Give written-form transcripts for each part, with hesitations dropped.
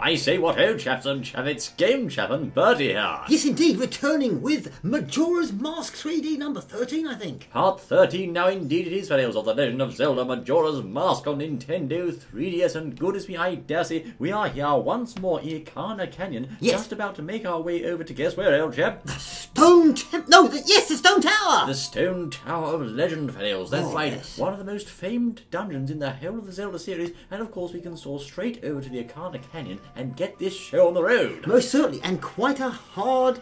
I say what ho, chaps and chap, it's Game Chap and Bertie here. Yes, indeed, returning with Majora's Mask 3D number 13, I think. Part 13 now indeed it is, fellows, of the Legend of Zelda Majora's Mask on Nintendo 3DS, and goodness me, I dare say, we are here once more in Ikana Canyon, just about to make our way over to guess where, old chap? The Stone the Stone Tower! The Stone Tower of Legend, fellows, that's right. Yes. One of the most famed dungeons in the whole of the Zelda series, and of course we can soar straight over to the Ikana Canyon and get this show on the road. Most certainly, and quite a hard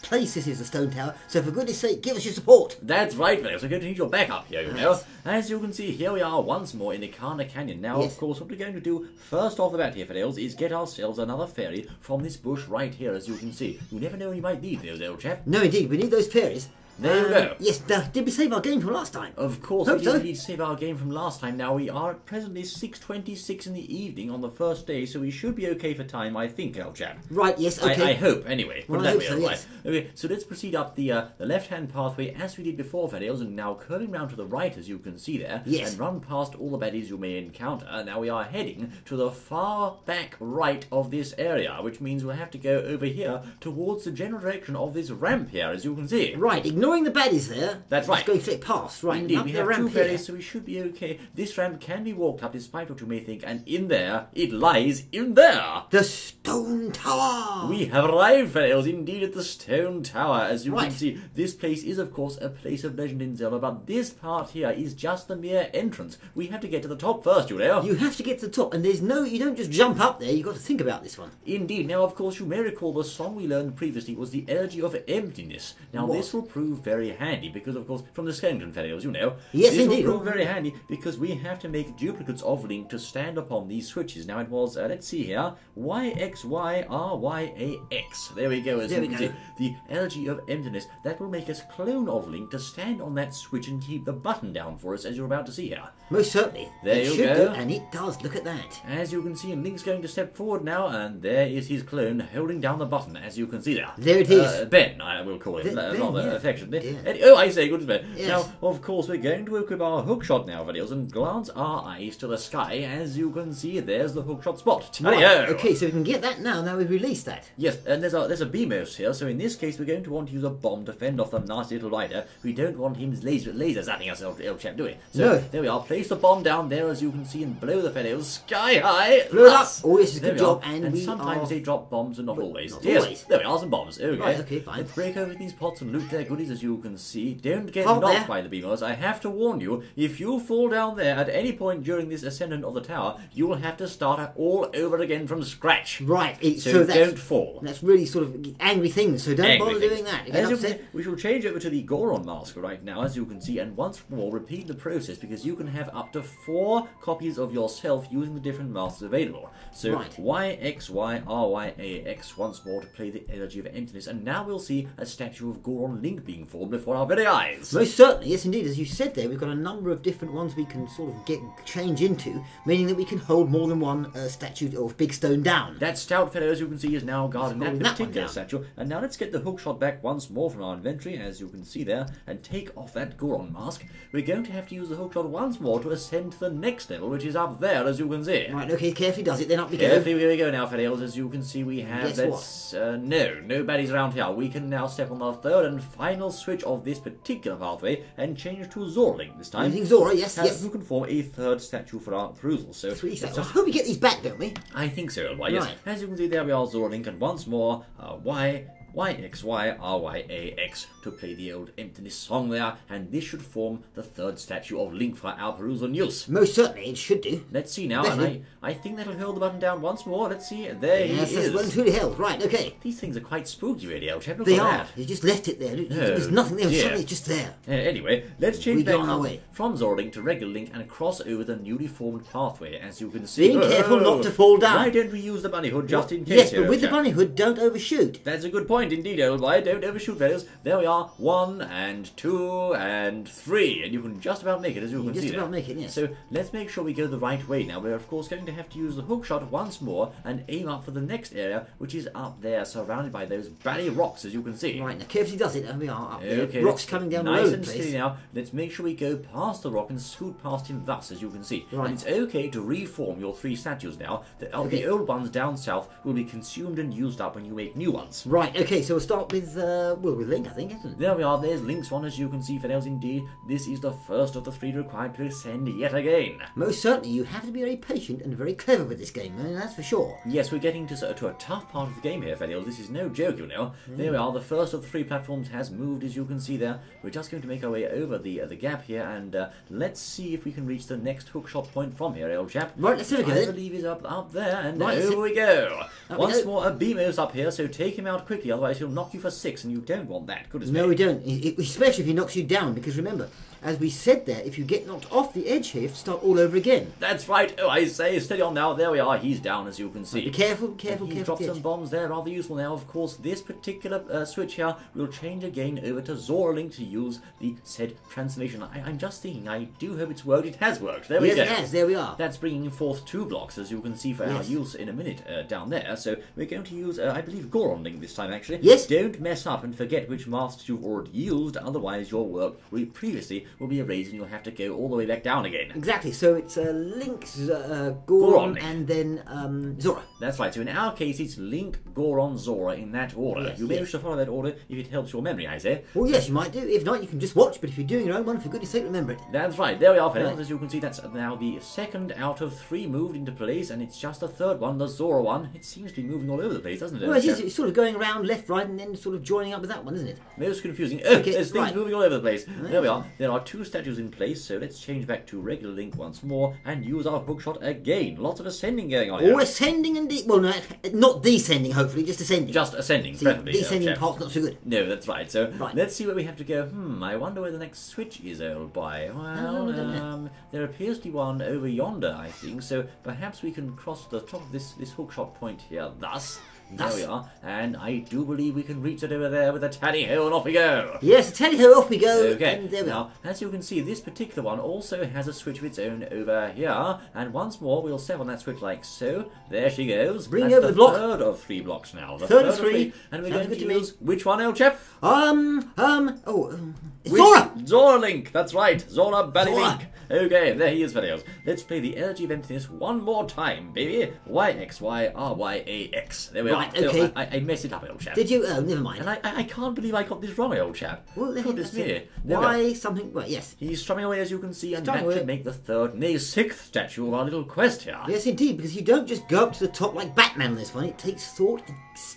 place this is, the Stone Tower, so for goodness sake, give us your support. That's right, fellows, we're going to need your backup here, you know. As you can see, here we are once more in Ikana Canyon. Now, of course, what we're going to do first off the bat here, fellows, is get ourselves another fairy from this bush right here, as you can see. You never know when you might need those, old chap. No, indeed, we need those fairies. There you go. Yes, did we save our game from last time? Of course, we did indeed save our game from last time. Now, we are at presently 6:26 in the evening on the first day, so we should be okay for time, I think, old chap. Right, yes, okay. I hope, anyway. Well, I hope so, yes. Okay, so let's proceed up the left-hand pathway as we did before, fellows, and now curving round to the right, as you can see there, and run past all the baddies you may encounter. Now, we are heading to the far back right of this area, which means we'll have to go over here towards the general direction of this ramp here, as you can see. Right, ignoring the baddies there. That's right. Just going straight past, right. Indeed, we have two here. ferries, so we should be okay. This ramp can be walked up, despite what you may think, and in there, it lies in there. The Stone Tower! We have arrived, fellows, indeed, at the Stone Tower. As you can see, this place is, of course, a place of legend in Zelda, but this part here is just the mere entrance. We have to get to the top first, you know. You have to get to the top, and you don't just jump up there, you've got to think about this one. Indeed. Now, of course, you may recall the song we learned previously was the Elegy of Emptiness. Now, this will prove very handy, because, of course, from the skeleton fellows, you know. Yes, this indeed. will prove very handy, because we have to make duplicates of Link to stand upon these switches. Now, it was, let's see here, YXYRYAX. There we go, as you can see. The Elegy of Emptiness. That will make us clone of Link to stand on that switch and keep the button down for us, as you're about to see here. Most certainly. There you go. Do, and it does. Look at that. As you can see, and Link's going to step forward now, and there is his clone holding down the button, as you can see there. There it is. Ben, I will call him, rather affectionately. Yeah. Oh, I say, good Ben. Yes. Now, of course, we're going to equip our hookshot now, videos, and glance our eyes to the sky. As you can see, there's the hookshot spot. Right. Okay, so we can get that now we've released that. Yes, and there's a beamos here, so in this case, we're going to want to use a bomb to fend off the nasty little rider. We don't want him laser zapping us, old chap, do we? So, there we are. Place the bomb down there, as you can see, and blow the fellows sky high. Blow it up. Oh, yes, it's a good job. And sometimes they drop bombs, and not always. Not yes, always. there we are, some bombs. Okay. Right, okay, fine. Let's break open these pots and loot their goodies, as you can see. Don't get knocked by the beamos. I have to warn you, if you fall down there at any point during this ascendant of the tower, you will have to start all over again from scratch. Right. So don't fall. That's really sort of angry things, so don't bother doing that. We shall change over to the Goron mask right now, as you can see, and once more repeat the process, because you can have up to 4 copies of yourself using the different masks available. So YXYRYAX once more to play the Elegy of Emptiness, and now we'll see a statue of Goron Link being formed before our very eyes. Most certainly, yes indeed. As you said there, we've got a number of different ones we can sort of change into, meaning that we can hold more than one statue or big stone down. That stout fellow, as you can see, is now guarding that particular statue. And now let's get the hookshot back once more from our inventory, as you can see there, and take off that Goron mask. We're going to have to use the hookshot once more to ascend to the next level, which is up there, as you can see. Right, okay, carefully does it, then up we go. Carefully we go now, fellows. As you can see, we have no baddies around here. We can now step on the third and final switch of this particular pathway and change to Zora Link this time. Using Zora, yes. Who can form a third statue for our perusal. So 3 statues. I hope we get these back, don't we? I think so. Why, yes. As you can see, there we are, Zora Link, and once more, YXYRYAX to play the old Emptiness song there, and this should form the third statue of Link for our perusal and use. Most certainly, it should do. Let's see now, and I think that'll hold the button down once more. Let's see, there he is. Yes, that's well and truly held. Right, okay. These things are quite spooky, really, old chap. Look they at are. that. You just left it there. There's nothing there. Suddenly it's just there. Anyway, let's change back from Zora Link to regular Link and cross over the newly formed pathway, as you can see. Being careful not to fall down. Why don't we use the bunny hood just in case? Yes, but with the bunny hood, don't overshoot. That's a good point. point indeed, old boy. Don't overshoot, fellows. There we are. 1 and 2 and 3. And you can just about make it, as you can see just there. about make it, yes. So let's make sure we go the right way now. We're, of course, going to have to use the hook shot once more and aim up for the next area, which is up there, surrounded by those bally rocks, as you can see. Right, now carefully does it. There we are, up there. Okay, Rocks coming down the nice road, and steady now. Let's make sure we go past the rock and scoot past him thus, as you can see. Right. And it's okay to reform your 3 statues now. The old ones down south will be consumed and used up when you make new ones. Right, okay, so we'll start with Link, I think, isn't it? There we are, there's Link's one, as you can see, fellows. Indeed, this is the first of the 3 required to ascend yet again. Most certainly, you have to be very patient and very clever with this game, that's for sure. Yes, we're getting to a tough part of the game here, fellows. This is no joke, you know. There we are, the first of the 3 platforms has moved, as you can see there. We're just going to make our way over the gap here, and let's see if we can reach the next hookshot point from here, old chap. Right, let's have a go. I believe he's up there, and right, over we go. Once go. more, a Beamo's up here, so take him out quickly, otherwise he'll knock you for 6, and you don't want that. Goodness me. No, we don't. Especially if he knocks you down, because remember, as we said there, if you get knocked off the edge here, you have to start all over again. That's right. Oh, I say, steady on now. There we are. He's down, as you can see. Be careful, careful, He's careful. dropped some bombs there, rather useful now. Of course, this particular switch here will change again over to Zora Link to use the said transformation. I'm just thinking, I do hope it's worked. It has worked. There we go. Yes, it has. There we are. That's bringing forth 2 blocks, as you can see, for our use in a minute down there. So we're going to use, I believe, Goron Link this time, actually. Yes. Don't mess up and forget which masks you've already used, otherwise your work previously will be erased and you'll have to go all the way back down again. Exactly, so it's Link, Goron, Goron Link. and then Zora. That's right, so in our case it's Link, Goron, Zora in that order. Yes, You may wish to follow that order if it helps your memory, I say. Well, yes, you might do. If not, you can just watch, but if you're doing your own one, for goodness sake, remember it. That's right, there we are, fellas. Right. As you can see, that's now the 2nd out of 3 moved into place, and it's just the 3rd one, the Zora one. It seems to be moving all over the place, doesn't it? Well, it is. It's sort of going around left, right, and then sort of joining up with that one, isn't it? Most confusing. Oh, Okay, there's things right. moving all over the place. There we are. There are 2 statues in place, so let's change back to regular Link once more and use our hookshot again. Lots of ascending going on here. Oh, ascending and well, no, not descending. Hopefully, just ascending. Just ascending, See, preferably. descending part's not so good. No, that's right. So Right. let's see where we have to go. I wonder where the next switch is, old boy. Well, there appears to be one over yonder, I think. So perhaps we can cross the top of this hookshot point here. Thus. There we are, and I do believe we can reach it over there with a tally-ho, and off we go! Yes, tally ho, off we go! Okay, And there we are. now, as you can see, this particular one also has a switch of its own over here, and once more we'll set on that switch like so. There she goes. Bring That's over the block. 3rd of 3 blocks now. The Third of 3. And we're Sounds going good to to me. use which one, old chap? Zora! Zora Link, that's right, Zora Belly Zora. Link. Okay, there he is, videos. Let's play the energy of emptiness one more time, baby. YXYRYAX. There we Right, are. okay. I messed it up, old chap. Did you? Oh, never mind. And I can't believe I got this wrong, old chap. Well, Goodness that's me. it. There we are. Why something? Well, yes. He's strumming away, as you can see, and Strumming that away. should make the 3rd, nay, 6th statue of our little quest here. Yes, indeed, because you don't just go up to the top like Batman on this one. It takes thought,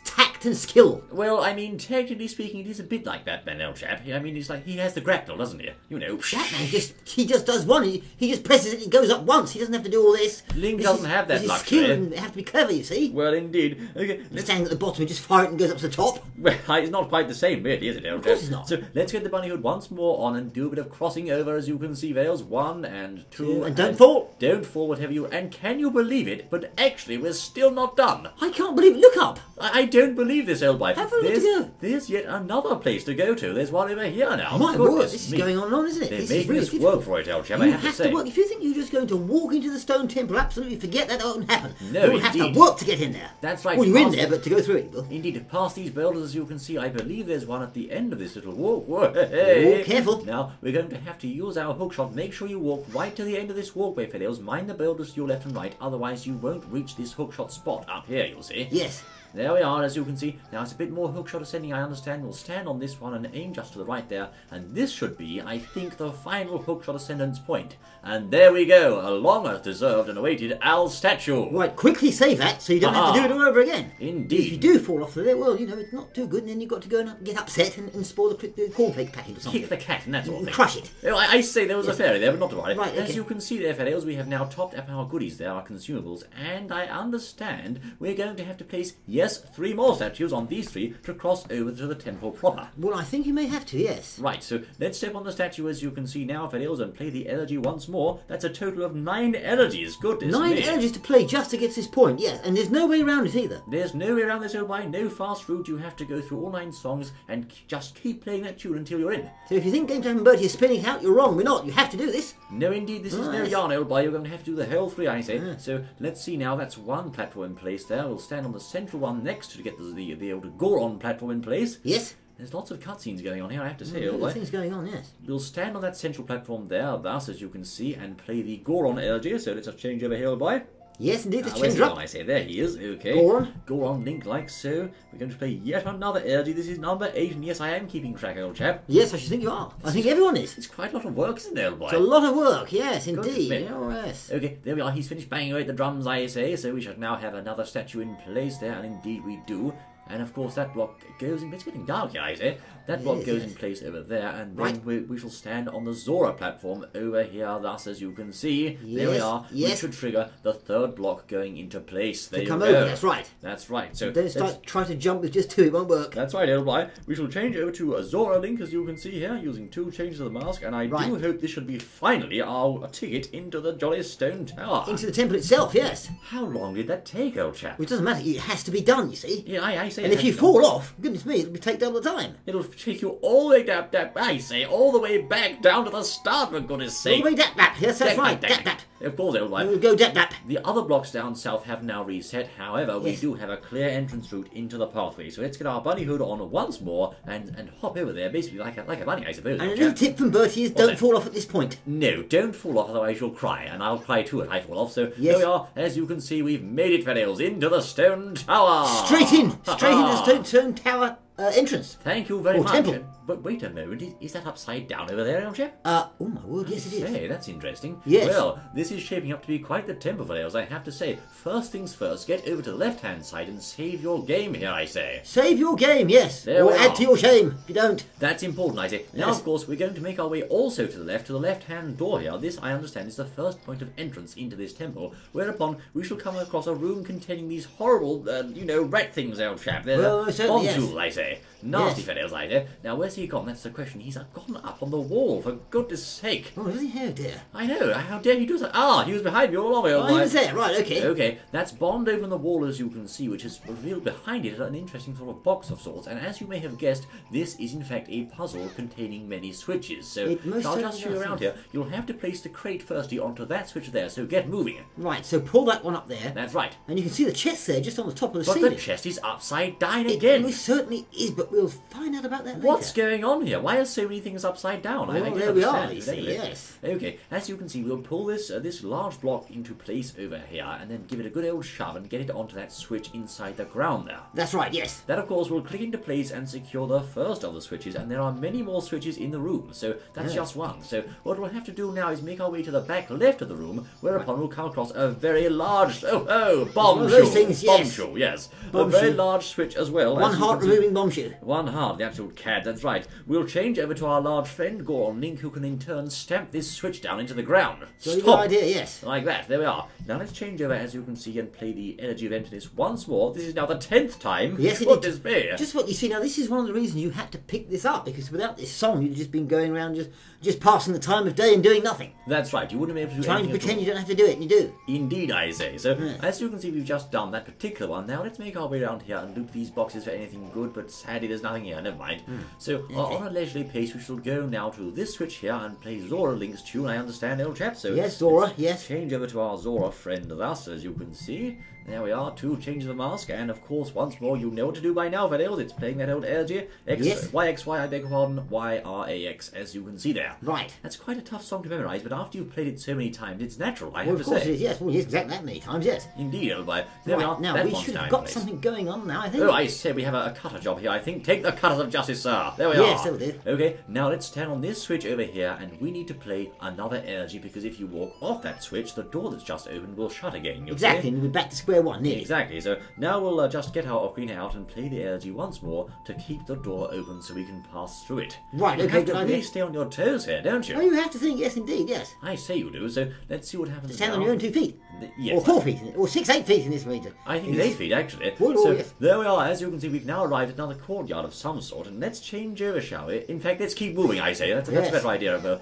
tact, and skill. Well, I mean, technically speaking, it is a bit like Batman, old chap. I mean, it's like he has the grapnel, doesn't he? You know. Batman just does one. He just presses it and it goes up once. He doesn't have to do all this. Link This doesn't is- have that this is luxury. skill and they have to be clever, you see. Well, indeed. Okay, let's Standing at the bottom and just fire it and goes up to the top. Well, it's not quite the same, really, is it, old Of course chap? it's not. So let's get the bunny hood once more on and do a bit of crossing over, as you can see, Vales. 1 and 2. And don't fall. Don't fall, whatever you. And can you believe it? But actually, we're still not done. I can't believe it. Look up. I don't believe this, old boy. Have a look to go. There's yet another place to go to. There's one over here now. My Goodness word, this is me. going on and on, isn't it? They're This making is really us difficult. work for it, old chap, You I have to have say. to work. If you think you're just going to walk into the stone temple, absolutely forget that won't happen. No, You'll have indeed. to work to get in there. That's right. Well, you're in Past- there, but to go through it, you will. Indeed, past these boulders, as you can see, I believe there's one at the end of this little walk. Whoa, hey. Oh, careful. Now, we're going to have to use our hookshot. Make sure you walk right to the end of this walkway, fellows. Mind the boulders to your left and right, otherwise you won't reach this hookshot spot up here, you'll see. Yes. There we are, as you can see. Now, it's a bit more hookshot ascending, I understand. We'll stand on this one and aim just to the right there. And this should be, I think, the final hookshot ascendance point. And there we go, a long-deserved and awaited Al statue. Right, quickly save that so you don't have to do it all over again. Indeed. If you do fall off there, well, you know, it's not too good, and then you've got to go and get upset and spoil the cornflake packet or something. Kick the cat and that sort of thing. Crush it. Oh, I say there was a fairy there, but not to worry. Right, As okay. you can see there, fellows, we have now topped up our goodies there, our consumables, and I understand we're going to have to place yet yes, 3 more statues on these 3 to cross over to the temple proper. Well, I think you may have to, yes. Right, so let's step on the statue as you can see now, Felios, and play the elegy once more. That's a total of 9 elegies. Goodness 9 me. elegies to play just to get to this point, yes. And there's no way around it either. There's no way around this, old boy. No fast route. You have to go through all 9 songs and just keep playing that tune until you're in. So if you think Game Time and Bertie is spinning it out, you're wrong. We're not. You have to do this. No, indeed, this is no yarn, old boy. You're going to have to do the whole 3, I say. So let's see now. That's 1 platform in place there. We'll stand on the central one next to get the old Goron platform in place. Yes. There's lots of cutscenes going on here, I have to say, old Lots boy. of things going on, yes. We'll stand on that central platform there, thus, as you can see, and play the Goron elegy. So let's just change over here, old boy. Yes, indeed. Let's Where's change the up. one I say? There he is. Okay. Goron. Goron Link, like so. We're going to play yet another elegy. This is number 8, and yes, I am keeping track, old chap. Yes, I should think you are. I think everyone is. It's quite a lot of work, isn't it, old boy? It's a lot of work, yes, Goodness indeed. me. Oh, yes. Okay, there we are. He's finished banging away at the drums, I say. So we shall now have another statue in place there, and indeed we do. And of course that block goes in. It's getting dark here, I say. That block goes in place over there, and then we shall stand on the Zora platform over here. Thus, as you can see, there we are. We should trigger the 3rd block going into place. There you come go. over. That's right. That's right. So Don't start trying to jump with just 2. It won't work. That's right, old boy. We shall change over to a Zora Link, as you can see here, using 2 changes of the mask, and I do hope this should be finally our ticket into the Jolly Stone Tower. Into the temple itself, yes. How long did that take, old chap? Well, it doesn't matter. It has to be done, you see. Yeah, I say. And if you fall off, goodness me, it'll take double the time. It'll take you all the way down, I say, all the way back down to the start, for goodness sake. All the way dap. Yes, that's right. Dap. Of course, old boy. We'll go dap. The other blocks down south have now reset. However, we do have a clear entrance route into the pathway. So let's get our bunny hood on once more and hop over there, basically like a bunny, I suppose. And a little tip from Bertie is don't fall off at this point. No, don't fall off, otherwise you'll cry, and I'll cry too if I fall off. So here we are. As you can see, we've made it, Felios, into the Stone Tower. Straight in the Stone Tower entrance. Thank you very much. Temple. But wait a moment, is that upside down over there, old chap? Oh my word, yes it is. Hey, that's interesting. Yes. Well, this is shaping up to be quite the temple for Rails, I have to say. First things first, get over to the left-hand side and save your game here, I say. Save your game, yes. Or add to your shame, if you don't. That's important, I say. Now, of course, we're going to make our way also to the left-hand door here. This, I understand, is the first point of entrance into this temple, whereupon we shall come across a room containing these horrible, rat things, old chap. They're bomb tools, I say. Nasty fellows, I say. Now, where's he gone? That's the question. He's gone up on the wall, for goodness sake. Oh, is he? Oh, dear. I know. How dare he do that? Ah, he was behind me all along. Oh, he was there. Right, okay. Okay, that's bombed over on the wall, as you can see, which is revealed behind it an interesting sort of box of sorts. And as you may have guessed, this is in fact a puzzle containing many switches. So I'll just show you around here. You'll have to place the crate firstly onto that switch there, so get moving. Right, so pull that one up there. That's right. And you can see the chest there, just on the top of the ceiling. But the chest is upside down again. It certainly is, but we'll find out about that later. What's going on here? Why are so many things upside down? Well, there we are, you see, yes. Okay, as you can see, we'll pull this large block into place over here, and then give it a good old shove and get it onto that switch inside the ground there. That's right, yes. That, of course, will click into place and secure the first of the switches, and there are many more switches in the room, so that's just one. So what we'll have to do now is make our way to the back left of the room, whereupon we'll come across a very large, bomb those things, yes. Bombshell, yes. A very large switch as well. One heart-removing bombshell. One heart, the absolute cad, that's right. We'll change over to our large friend, Goron Link, who can in turn stamp this switch down into the ground. So good idea, yes. Like that, there we are. Now let's change over, as you can see, and play the energy event in this once more. This is now the 10th time. Yes, it is. Just what you see, now this is one of the reasons you had to pick this up, because without this song you'd just been going around just passing the time of day and doing nothing. That's right, you wouldn't be able to do trying to pretend you don't have to do it, and you do. Indeed, I say. So, as you can see, we've just done that particular one. Now let's make our way around here and loop these boxes for anything good, but sadly there's nothing here, never mind. So, on a leisurely pace, we shall go now to this switch here and play Zora Link's tune, I understand, old chap. So yes, Zora, yes. Change over to our Zora friend thus, as you can see. There we are, 2 changes of the mask, and of course, once more, you know what to do by now, Fedels. It's playing that old LG, YXY, I beg your pardon, YRAX, as you can see there. Right. That's quite a tough song to memorise, but after you've played it so many times, it's natural, I have to say. Well, of course it is, yes. Well, yes, exactly that many times, yes. Indeed, old boy. There we are. Now, we should have got something going on now, I think. Oh, I say we have a cutter job here, I think. Take the cutters of justice, sir. There we are. Yes, there we do. Okay, now let's turn on this switch over here, and we need to play another energy, because if you walk off that switch, the door that's just opened will shut again, exactly, and we'll be back to square square one, nearly. Exactly. So now we'll just get our ocarina out and play the energy once more to keep the door open so we can pass through it. Right, you okay, have to good really idea. stay on your toes here, don't you? Oh, you have to think, yes, indeed, yes. I say you do. So let's see what happens Stand now. on your own 2 feet. Yes. Or 4 feet, or 6, 8 feet in this meter. I think it's 8 feet, actually. Oh, so yes. there we are. As you can see, we've now arrived at another courtyard of some sort, and let's change over, shall we? In fact, let's keep moving, I say. That's a better idea.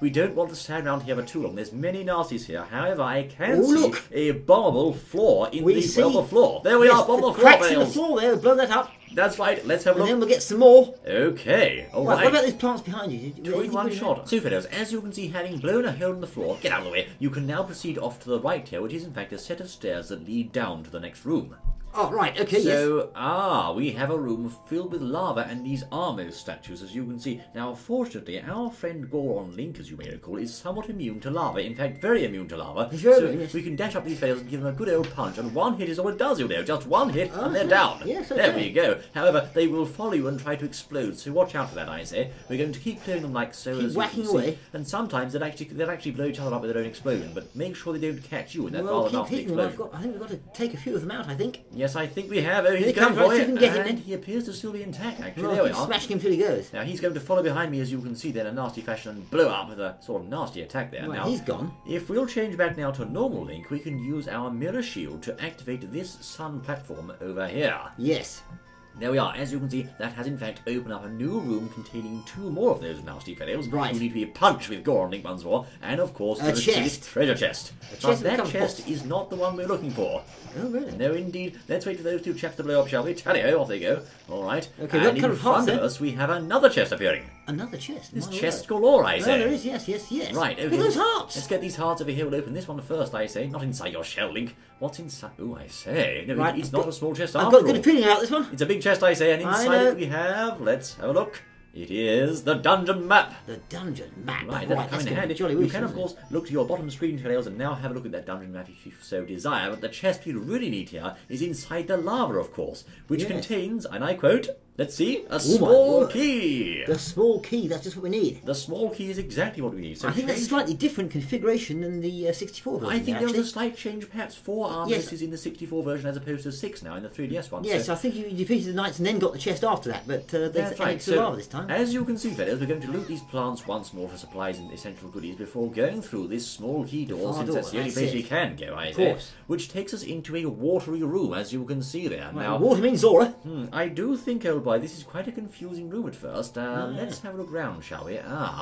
We don't want to stand around here for too long. There's many nasties here. However, I can see a bombable floor in the floor. There we are, bombable floor. Cracks in the floor there, blow that up. That's right, let's have a look. And then we'll get some more. Okay, alright. What about these plants behind you? Two in one shot. So, fellows, as you can see, having blown a hole in the floor, get out of the way, you can now proceed off to the right here, which is in fact a set of stairs that lead down to the next room. Oh, right, okay, So, we have a room filled with lava and these Armo statues, as you can see. Now, fortunately, our friend Goron Link, as you may recall, is somewhat immune to lava. In fact, very immune to lava. We can dash up these fails and give them a good old punch, and one hit is all it does, you know. Just one hit, and they're down. Yes, There we go. However, they will follow you and try to explode, so watch out for that, I say. We're going to keep clearing them like so, keep whacking away. And sometimes they'll actually blow each other up with their own explosion, but make sure they don't catch you in that rather nasty explosion. I think we've got to take a few of them out, I think. Yes, I think we have. Oh, he's going for it, and he appears to still be intact, actually. Right, there we are. Smashing him till he goes. Now, he's going to follow behind me, as you can see there, in a nasty fashion, and blow up with a sort of nasty attack there. Right, now, he's gone. If we'll change back now to normal Link, we can use our mirror shield to activate this sun platform over here. Yes. There we are. As you can see, that has in fact opened up a new room containing 2 more of those nasty fellows who need to be punched with Goron Link once more, and of course a chest. Treasure chest. But that chest is not the one we're looking for. Oh, really? No, indeed. Let's wait for those 2 chaps to blow up, shall we? Tally-ho, off they go. All right. Okay, and in front of us, we have another chest appearing. Another chest? There's chests galore, I say. Oh, there is, yes. Right, okay. Look at those hearts! Let's get these hearts over here. We'll open this one first, I say. Not inside your shell, Link. What's inside? Oh, I say. No, right, it's not a small chest after all. I've got a good feeling about this one. It's a big chest, I say, and inside it we have... Let's have a look. It is the dungeon map. The dungeon map. Right, that's coming in handy. You can, of course, look to your bottom screen trails and now have a look at that dungeon map if you so desire. But the chest we really need here is inside the lava, of course, which contains, and I quote, let's see, a small key. The small key, that's just what we need. The small key is exactly what we need. So I think that's a slightly different configuration than the 64 version. I think there was a slight change, perhaps 4 armors is in the 64 version as opposed to 6 now in the 3DS one. Yes, so I think you defeated the knights and then got the chest after that, but they added to lava this time. As you can see, fellas, we're going to loot these plants once more for supplies and essential goodies before going through this small key door, since that's the only place we can go, I say. Which takes us into a watery room, as you can see there. Now, water means Zora. I do think, old boy, this is quite a confusing room at first. Let's have a look round, shall we?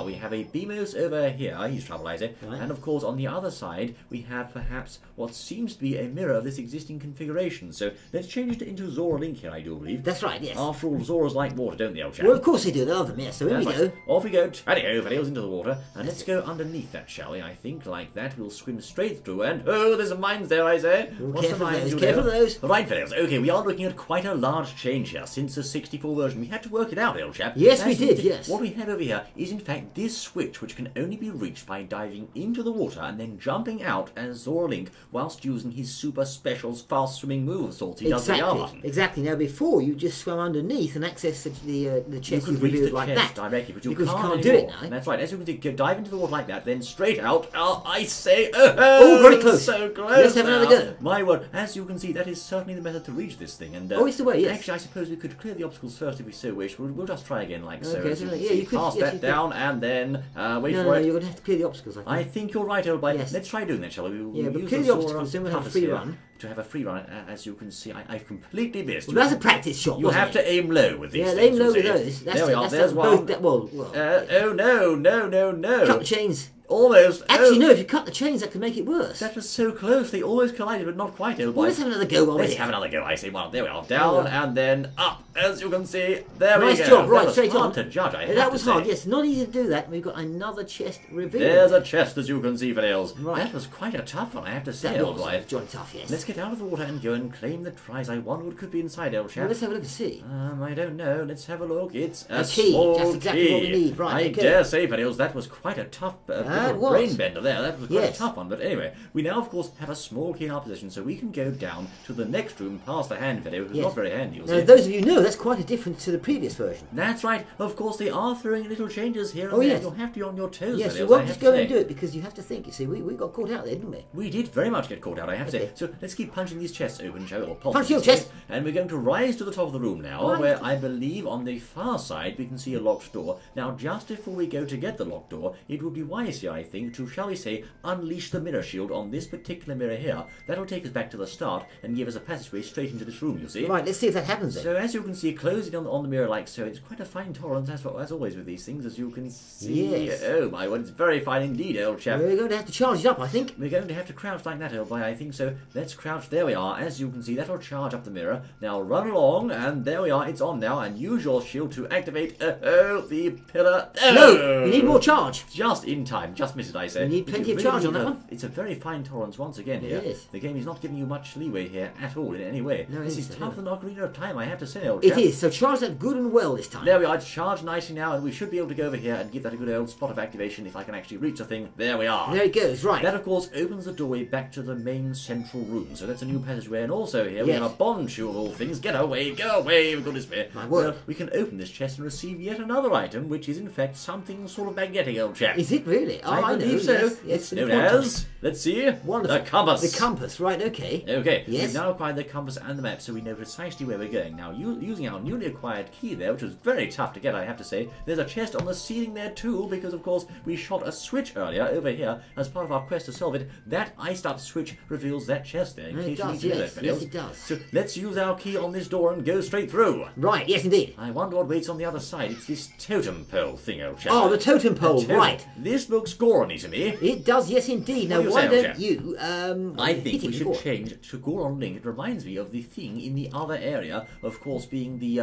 We have a Beamos over here, he's trouble, I say. And of course, on the other side, we have perhaps what seems to be a mirror of this existing configuration. So let's change it into Zora Link here, I do believe. That's right, yes. After all, Zoras like water, don't they, old chap? Well, of course they do, they love them, yes. So here we go. Off we go, tally-ho, fellows, into the water. And let's go underneath that, shall we? I think like that we'll swim straight through. And, oh, there's some mines there, I say. What's the mines? Careful of those. Right, fellows. Okay, we are looking at quite a large change here since the 64 version. We had to work it out, old chap. Yes, we did, yes. What we have over here is, in fact, this switch, which can only be reached by diving into the water and then jumping out as Zora Link whilst using his super special fast-swimming move sorts he does with the R button. Exactly. Now, before, you just swam underneath and access the chest you could reach the like chest that. directly, but you can't do it now. That's right. As you can see, dive into the water like that, then straight out. I say, very close. So close. Let's have another go. My word. As you can see, that is certainly the method to reach this thing. And it's the way. Yes. Actually, I suppose we could clear the obstacles first if we so wish. We'll just try again, like so. Okay. You could pass that down and then wait for it. No, you're going to have to clear the obstacles. I think you're right, old boy. Yes. Let's try doing that, shall we? But clear the obstacles, then we'll have a free run. To have a free run, as you can see, I've completely missed. Well, that's a practice shot. You have to aim low with these things. Yeah, aim low with those. There we are. There's one. Oh no! Cut the chains. Almost. Actually, no, if you cut the chains, that could make it worse. That was so close. They almost collided, but not quite, old boy. Well, let's have another go while Let's have another go, I say. Well, there we are. Down and then up. As you can see, there we go. Nice job. Right, straight on. Hard to judge, I have that was to say. hard, yes. Not easy to do that. We've got another chest revealed. There's a chest, as you can see, Vanils. Right. That was quite a tough one, I have to say, old boy. Jolly tough, yes. Let's get out of the water and go and claim the prize. I wonder what could be inside, old chap. Well, let's have a look and see. I don't know. Let's have a look. It's a key. small That's exactly key. what we need. Right, I dare say, Vanils, that was quite a tough bit little brain bender there. That was quite a tough one. But anyway, we now, of course, have a small key in our position, so we can go down to the next room past the hand video, which is not very handy. Now, those of you know, that's quite a difference to the previous version. That's right. Of course, they are throwing little changes here and there. You'll have to be on your toes. Yes, you won't just go and do it, because you have to think. You see, we got caught out there, didn't we? We did very much get caught out, I have to say. So let's keep punching these chests open, shall we? Or punch your chest! And we're going to rise to the top of the room now, where I believe on the far side we can see a locked door. Now, just before we go to get the locked door, it would be wise here, I think, to, shall we say, unleash the mirror shield on this particular mirror here. That'll take us back to the start and give us a passageway straight into this room, you see. Right, let's see if that happens then. So as you can see, closing on the mirror like so, it's quite a fine tolerance as always with these things, as you can see. Yes. Oh my word, it's very fine indeed, old chap. We're going to have to charge it up, I think. We're going to have to crouch like that, old boy, I think so. Let's crouch. There we are. As you can see, that'll charge up the mirror. Now run along, and there we are. It's on now, and use your shield to activate the pillar. No, you need more charge. Just in time. Just missed it, I say. You need plenty of charge on that one. It's a very fine tolerance once again here. It is. The game is not giving you much leeway here at all in any way. No, this is tougher than Ocarina of Time, I have to say, old chap. It is. So charge that good and well this time. There we are. It's charged nicely now, and we should be able to go over here and give that a good old spot of activation if I can actually reach the thing. There we are. There it goes. Right. That, of course, opens the doorway back to the main central room. So that's a new passageway. And also here we have a bond shoe of all things. Get away, go away, for goodness me. My word. Well, we can open this chest and receive yet another item, which is in fact something sort of magnetic, old chap. Is it really? Oh, I believe know. so. Yes, It's known as, let's see, wonderful. the compass. The compass, right, okay. Okay, yes. We've now acquired the compass and the map, so we know precisely where we're going. Now, using our newly acquired key there, which was very tough to get, I have to say, there's a chest on the ceiling there too, because of course we shot a switch earlier over here as part of our quest to solve it. That iced up switch reveals that chest there, in case you need to know that. Yes, it does. So let's use our key on this door and go straight through. Right, yes indeed. I wonder what waits on the other side. It's this totem pole thing, old chap. Oh, the totem pole, right. This looks Gorony to me. It does, yes indeed. Now, why don't you, I think we should change to Goron Link. It reminds me of the thing in the other area, of course, being the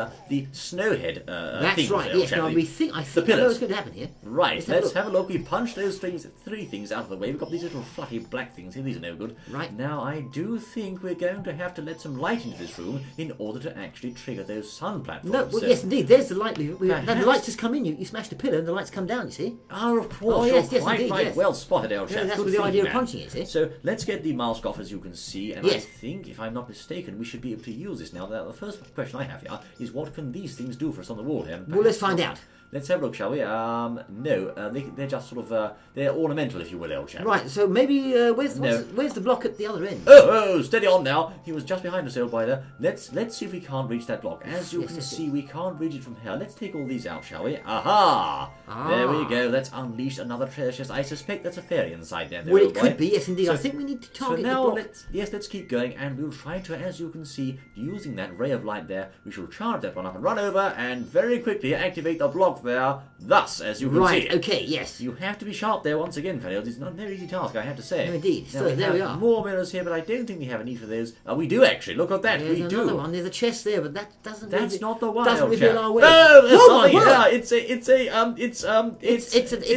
snowhead That's thing. right, yes. Now, I think I know what's going to happen here. Right, let's have a look. We punched those three things out of the way. We've got these little fluffy black things here. These are no good. Right. Now, I do think we're going to have to let some light into this room in order to actually trigger those sun platforms. No, well, yes, indeed. There's the light. The lights just come in. You smash the pillar and the lights come down, you see. Oh, of course. Oh, yes, you're quite indeed, right. yes. Well spotted, old chap. Yeah, that's Good with the idea of man. punching it, see. So, let's get the mask off, as you can see, and I think, if I'm not mistaken, we should be able to use this now. The first question I have here is, what can these things do for us on the wall here? Well, let's find out. Let's have a look, shall we? No, they're just sort of, they're ornamental, if you will, old chap. Right, so maybe, where's the block at the other end? Oh, steady on now. He was just behind us, old boy there. Let's see if we can't reach that block. As you can see, we can't reach it from here. Let's take all these out, shall we? Aha! There we go. Let's unleash another treasure chest. I suspect that's a fairy inside there, well, old boy. It could be, yes, indeed. So, I think we need to target the block. Let's keep going, and we'll try to, as you can see, using that ray of light there, we shall charge that one up and run over, and very quickly activate the block there. Thus, as you can see. Right, okay, yes. You have to be sharp there once again, fellows. It's not a very easy task, I have to say. No, indeed. Now, so there we are. More mirrors here, but I don't think we have a need for those. We do actually. Look at that. There's we do. another one. There's a chest there, but that doesn't. That's not the one. Doesn't reveal our way. No, that's oh, not. Yeah, it's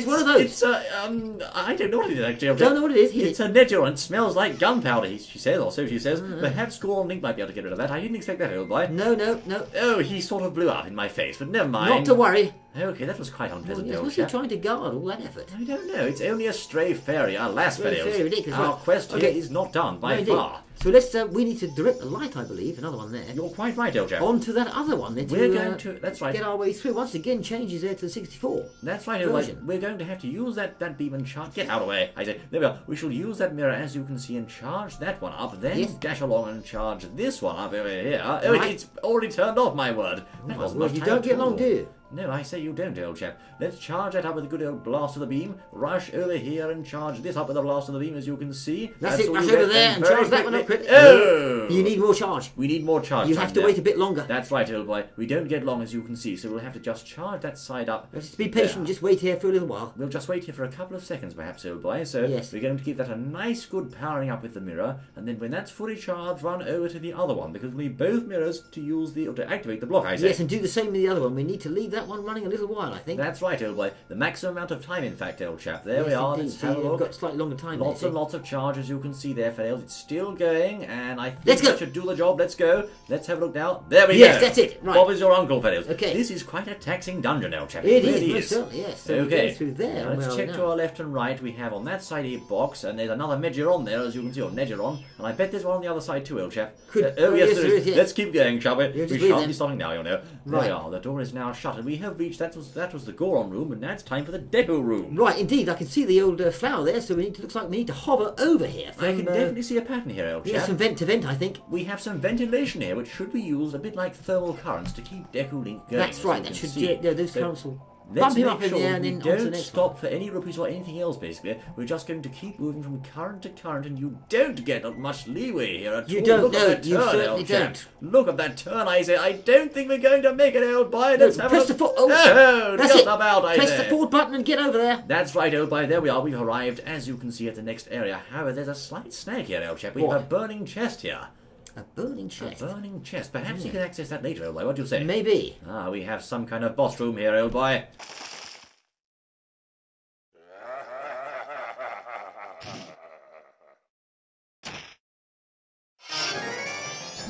one of those. It's I don't know what it is actually. Don't know what it is. It's a Majora and smells like gunpowder. She says, or so she says. Perhaps Goron Link might be able to get rid of that. I didn't expect that, old boy. No. Oh, he sort of blew up in my face, but never mind. Not to worry. Okay, that was quite unpleasant. What's he trying to guard all that effort? I don't know. It's only a stray fairy. Alas, fellows. Our quest here is not done by far. So let's. We need to direct the light, I believe. Another one there. You're quite right, old chap. Onto that other one. Then we're going to. That's right. Get our way through. Once again, changes there to the 64. That's right, old boy. We're going to have to use that beam and charge. Get out of the way. I say. There we are. We shall use that mirror, as you can see, and charge that one up. Then dash along and charge this one up over here. Oh, it's already turned off. My word. That wasn't much time. You don't get long, do you? No, I say you don't, old chap. Let's charge that up with a good old blast of the beam. Rush over here and charge this up with a blast of the beam, as you can see. That's it. Rush over there and charge that one up quickly. Oh! You need more charge. We need more charge. You have to wait a bit longer. That's right, old boy. We don't get long, as you can see, so we'll have to just charge that side up. Just be patient. Just wait here for a little while. We'll just wait here for a couple of seconds, perhaps, old boy. So we're going to keep that a nice, good powering up with the mirror, and then when that's fully charged, run over to the other one, because we need both mirrors to use to activate the block. I say. Yes, and do the same with the other one. We need to leave that that one running a little while, I think. That's right, old boy. The maximum amount of time, in fact, old chap. There we are. Indeed. Let's have a look. We've got slightly longer time. Lots and lots of charge, as you can see there, fellows. It's still going, and I think Let's go. that should do the job. Let's go. Let's have a look now. There we go. Yes, that's it. Right. Bob is your uncle, fellows. Okay. This is quite a taxing dungeon, old chap. It really is, most certainly, yes. So we okay. go through there. Now, let's well, check to our left and right. We have on that side a box, and there's another Majora there, as you can see, or Negeron. And I bet there's one on the other side too, old chap. Yes, there is. Yes. Let's keep going, shall we? Yes, We shan't be stopping now, you know. There Right. we are. The door is now shut, and we have reached. That was the Goron room, and now it's time for the Deco room. Right, indeed. I can see the old flower there, so looks like we need to hover over here. I can definitely see a pattern here, old chap. Yes, from vent to vent, I think. We have some ventilation here, which should be used a bit like thermal currents to keep Deco Link going. That's right. That should those currents will Let's bump him make up in sure the air that and we then on to the don't next stop one. for any rupees or anything else, basically. We're just going to keep moving from current to current, and you don't get much leeway here at all. You don't, Look no, at that you turn, certainly old chap. don't. Look at that turn, I say. I don't think we're going to make it, old boy. Let's have press a the look. foot. Oh, that's just it. about, I Press say. the forward button and get over there. That's right, old boy. There we are. We've arrived, as you can see, at the next area. However, there's a slight snag here, old chap. We have a burning chest here. A burning chest. A burning chest. Perhaps you can access that later, old boy. What do you say? Maybe. Ah, we have some kind of boss room here, old boy.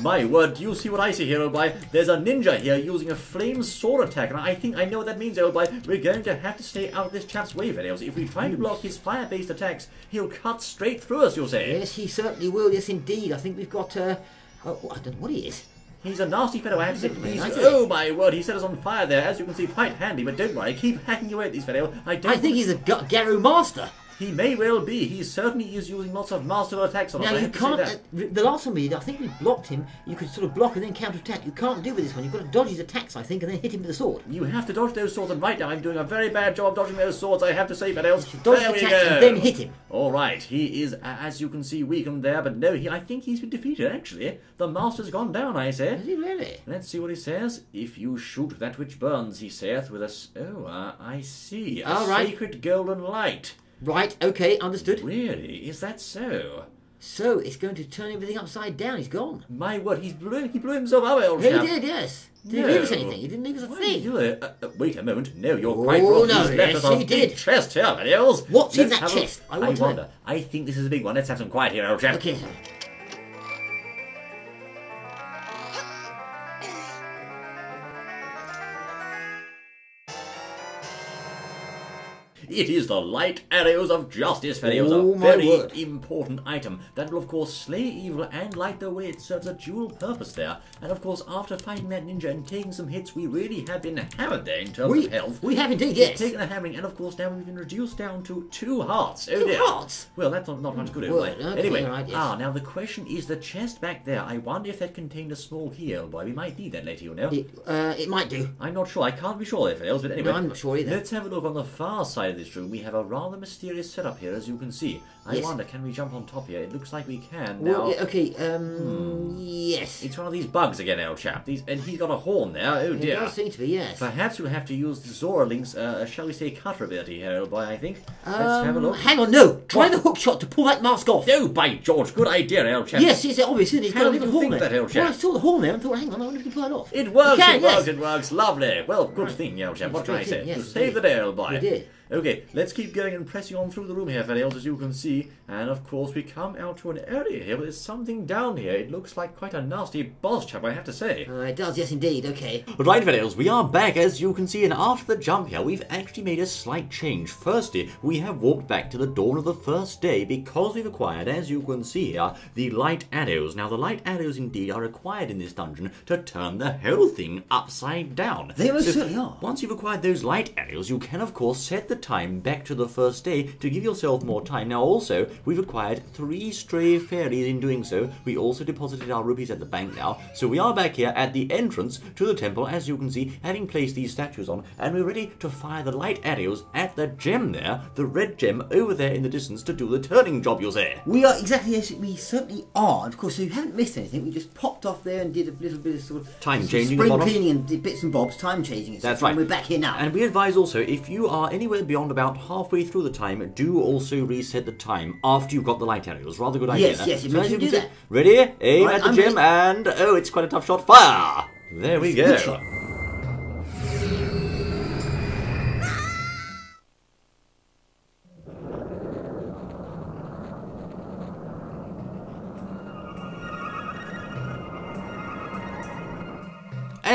My word, do you see what I see here, old boy? There's a ninja here using a flame sword attack, and I think I know what that means, old boy. We're going to have to stay out of this chap's way, videos. If we try to block his fire-based attacks, he'll cut straight through us, you'll say. Yes, he certainly will. Yes, indeed. I think we've got... oh, I don't know what he is. He's a nasty fellow, I have to say. Nice. Oh my word, he set us on fire there. As you can see, quite handy, but don't worry, keep hacking away at these fellow. I think he's a Garou master. He may well be. He certainly is using lots of master attacks on us. Now, I you have to say can't... that. the last one we did, I think we blocked him. You could sort of block and then counter-attack. You can't do with this one. You've got to dodge his attacks, I think, and then hit him with the sword. You have to dodge those swords, and right now I'm doing a very bad job dodging those swords, I have to say, fellows. Dodge There the we attacks go. and then hit him. All right, he is, as you can see, weakened there, but no, I think he's been defeated, actually. The master's gone down, I say. Is he really? Let's see what he says. If you shoot that which burns, he saith, with a... I see. A sacred golden light. Right, okay, understood. Really? Is that so? So, it's going to turn everything upside down. He's gone. My word, he blew himself up, old He chap. did, yes. Did he leave us anything? He didn't leave us a Why thing. did he do that? Wait a moment. No, you're quite Oh, wrong. no, He's left yes, us a he big did. chest here, Daniels. What's in Let's that have a- chest? I want to know. wonder. I think this is a big one. Let's have some quiet here, old chap. Okay. It is the light arrows of justice, fellows. Oh, A my very word. important item that will, of course, slay evil and light the way. It serves a dual purpose there. And, of course, after fighting that ninja and taking some hits, we really have been hammered there in terms of health. We have indeed, We've yes. taken a hammering, and, of course, now we've been reduced down to 2 hearts. Oh, 2 dear. hearts? Well, that's not much good, Well, old boy. okay, Anyway, right, yes. now the question is the chest back there. I wonder if that contained a small key, old boy. We might need that later, you know. It might do. I'm not sure. I can't be sure there, fellows, but anyway. No, I'm not sure either. Let's have a look on the far side of this room. We have a rather mysterious setup here, as you can see. I Yes. wonder, can we jump on top here? It looks like we can. Well, Now, yeah, okay, yes. it's one of these bugs again, old chap. And he's got a horn there. Oh, It dear. does seem to be, yes. Perhaps we'll have to use the Zora Link's, shall we say, cutter ability here, old boy, I think. Let's have a look. Hang on, no. Try the hook shot to pull that mask off. No, by George, good idea, old chap. Yes, obviously. He's How got a did little you horn think there. that, old Well, I chap? saw the horn there and thought, hang on, I wonder if we can pull that off. It works, You can, yes. it works, lovely. Well, good thing, old chap. What can I straight say? in, yes, You saved the indeed. day, old boy. We did. Okay, let's keep going and pressing on through the room here, fellows, as you can see. And of course, we come out to an area here, but there's something down here. It looks like quite a nasty boss chap, I have to say. It does, yes, indeed. Okay. Right, fellows, we are back, as you can see, and after the jump here, we've actually made a slight change. Firstly, we have walked back to the dawn of the first day because we've acquired, as you can see here, the light arrows. Now, the light arrows indeed are required in this dungeon to turn the whole thing upside down. They most certainly are. Once you've acquired those light arrows, you can, of course, set the time back to the first day to give yourself more time. Now, also, we've acquired 3 stray fairies in doing so. We also deposited our rupees at the bank now, so we are back here at the entrance to the temple, as you can see, having placed these statues on, and we're ready to fire the light arrows at the gem there, the red gem over there in the distance, to do the turning job, you'll say. We are, exactly, yes, we certainly are. Of course, you haven't missed anything. We just popped off there and did a little bit of sort of... Time some changing spring at the bottom. cleaning and did bits and bobs, time changing, etc. That's right. And we're back here now. And we advise also, if you are anywhere beyond about halfway through the time, do also reset the time after you've got the light arrows. Rather good idea. Yes, yes, you So as mentioned can do see- that. Ready? Aim Right, at the I'm gem, ready. and oh, it's quite a tough shot. Fire! There we go. Good shot.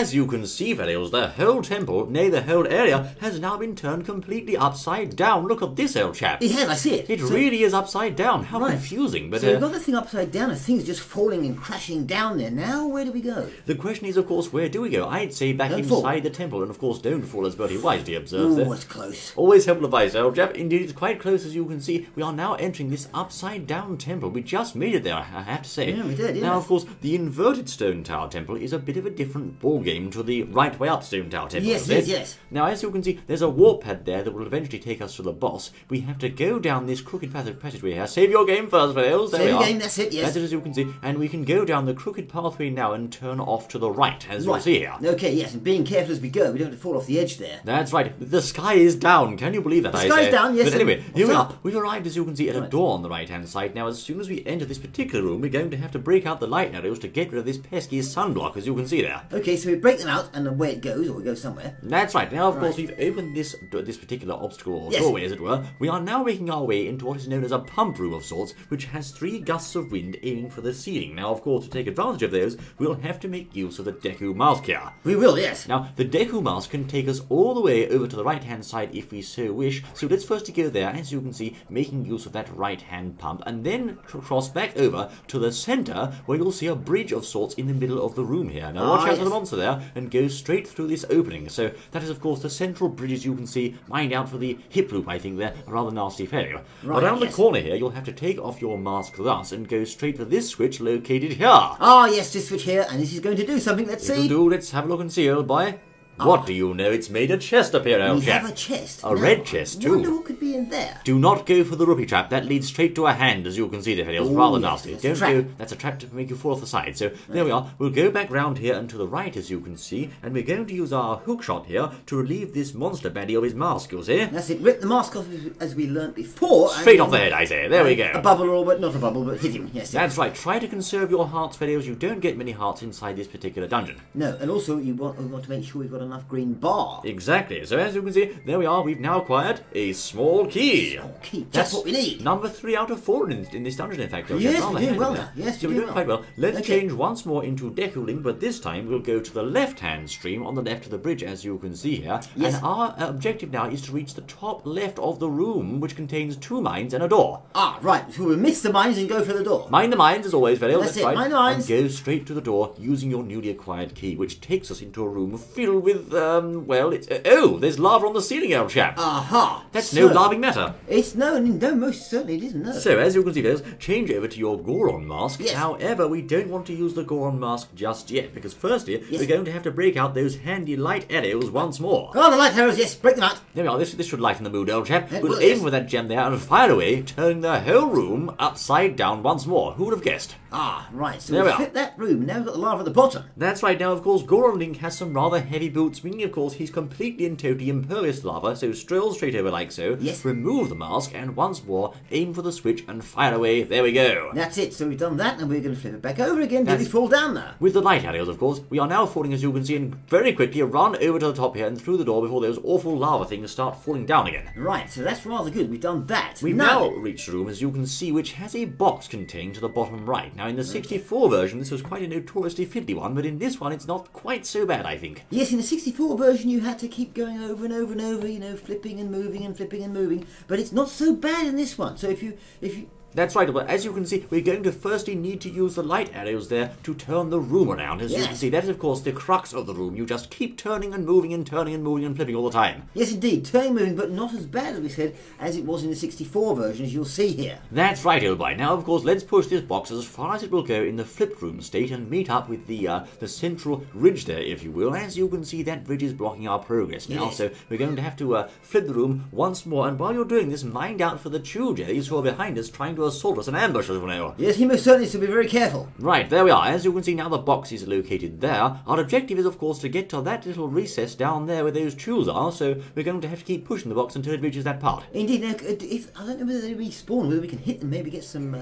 as you can see, fellows, the whole temple, nay, the whole area, has now been turned completely upside down. Look at this, old chap. It has, I see it. It really is upside down. How confusing. But so we've got the thing upside down, and things just falling and crashing down there. Now, where do we go? The question is, of course, where do we go? I'd say back inside the temple, and of course, don't fall, as Bertie wisely observes there. Oh, it's close. Always helpful advice, old chap. Indeed, it's quite close, as you can see. We are now entering this upside-down temple. We just made it there, I have to say. Yeah, we did, Now, of course, the inverted stone tower temple is a bit of a different ballgame to the right way up stone tower temple. Yes. Now, as you can see, there's a warp pad there that will eventually take us to the boss. We have to go down this crooked passageway here. Save your game first, fellows. There we are. Save your game, that's it, yes. That's it, as you can see. And we can go down the crooked pathway now and turn off to the right, as you'll see here. Okay, yes, and being careful as we go. We don't have to fall off the edge there. That's right. The sky is down. Can you believe that? The sky's down, yes. But anyway, here we are. We've arrived, as you can see, at a door on the right-hand side. Now, as soon as we enter this particular room, we're going to have to break out the light arrows to get rid of this pesky sunblock, as you can see there. Okay, so we break them out, and away it goes, or it goes somewhere. That's right. Now, of course, we've opened this particular obstacle, or doorway, as it were. We are now making our way into what is known as a pump room of sorts, which has 3 gusts of wind aiming for the ceiling. Now, of course, to take advantage of those, we'll have to make use of the Deku mask here. We will, yes. Now, the Deku mask can take us all the way over to the right-hand side if we so wish. So let's first go there, as you can see, making use of that right-hand pump, and then cross back over to the centre, where you'll see a bridge of sorts in the middle of the room here. Now, watch out for the monster there, and go straight through this opening. So that is, of course, the central bridge, as you can see. Mind out for the hip loop, I think there, a rather nasty failure. Around the corner here, you'll have to take off your mask thus, and go straight for this switch located here. Ah, yes, this switch here, and this is going to do something. Let's see. Let's have a look and see, old boy. What do you know? It's made a chest appear, old chap. We have a chest. A red chest, too. I wonder what could be in there. Do not go for the rupee trap. That leads straight to a hand, as you can see there, fellows. Rather nasty. Don't go. That's a trap to make you fall off the side. So, there we are. We'll go back round here and to the right, as you can see, and we're going to use our hook shot here to relieve this monster baddie of his mask, you'll see. That's it. Rip the mask off, as we learnt before. Straight off the head, I say. There we go. A bubble, or but not a bubble, but hit him. Yes. That's right. Try to conserve your hearts, fellows. You don't get many hearts inside this particular dungeon. No, and also we want to make sure we've got enough green bar. Exactly. So as you can see, there we are. We've now acquired a small key. Small key. That's what we need. Number 3 out of 4 in this dungeon, in fact. Yes, we're doing well now. Yes, so we're doing quite well. Let's change once more into Deku Link, but this time we'll go to the left-hand stream on the left of the bridge, as you can see here. Yes. And our objective now is to reach the top left of the room, which contains 2 mines and a door. Ah, right. So we'll miss the mines and go for the door. Mind the mines, as always, fellow. That's it. Right. Mind the mines. And go straight to the door using your newly acquired key, which takes us into a room filled with, well, it's... oh, there's lava on the ceiling, old chap. Aha. That's no laughing matter. It's no, most certainly it isn't, no. So, as you can see, fellows, change over to your Goron mask. Yes. However, we don't want to use the Goron mask just yet, because firstly, we're going to have to break out those handy light arrows once more. Oh, the light arrows, yes, break them out. There we are, this should lighten the mood, old chap. We'll aim for that gem there and fire away, turning the whole room upside down once more. Who would have guessed? Ah, right, so we'll flip that room, now we've got the lava at the bottom. That's right. Now, of course, Goron Link has some rather heavy boots, meaning, of course, he's completely and totally impervious to lava, so stroll straight over like so. Yes. Remove the mask, and once more, aim for the switch and fire away. There we go. That's it, so we've done that, and we're going to flip it back over again. Did we fall down now? With the light arrows, of course. We are now falling, as you can see, and very quickly run over to the top here and through the door before those awful lava things start falling down again. Right, so that's rather good. We've done that. We've now reached a room, as you can see, which has a box contained to the bottom right. Now, in the 64 version, this was quite a notoriously fiddly one, but in this one, it's not quite so bad, I think. Yes, in the 64 version, you had to keep going over and over and over, you know, flipping and moving and flipping and moving, but it's not so bad in this one. So if you That's right, but as you can see, we're going to firstly need to use the light arrows there to turn the room around. As you can see, that is, of course, the crux of the room. You just keep turning and moving and turning and moving and flipping all the time. Yes, indeed. Turning, moving, but not as bad, as we said, as it was in the 64 version, as you'll see here. That's right, old boy. Now, of course, let's push this box as far as it will go in the flip room state and meet up with the central ridge there, if you will. As you can see, that ridge is blocking our progress now, so we're going to have to flip the room once more. And while you're doing this, mind out for the chew jellies who are behind us trying to assault us and ambush. Yes, he most certainly should be very careful. Right, there we are. As you can see now, the box is located there. Our objective is, of course, to get to that little recess down there where those chews are, so we're going to have to keep pushing the box until it reaches that part. Indeed. Now, I don't know whether they respawn, whether we can hit them, maybe get some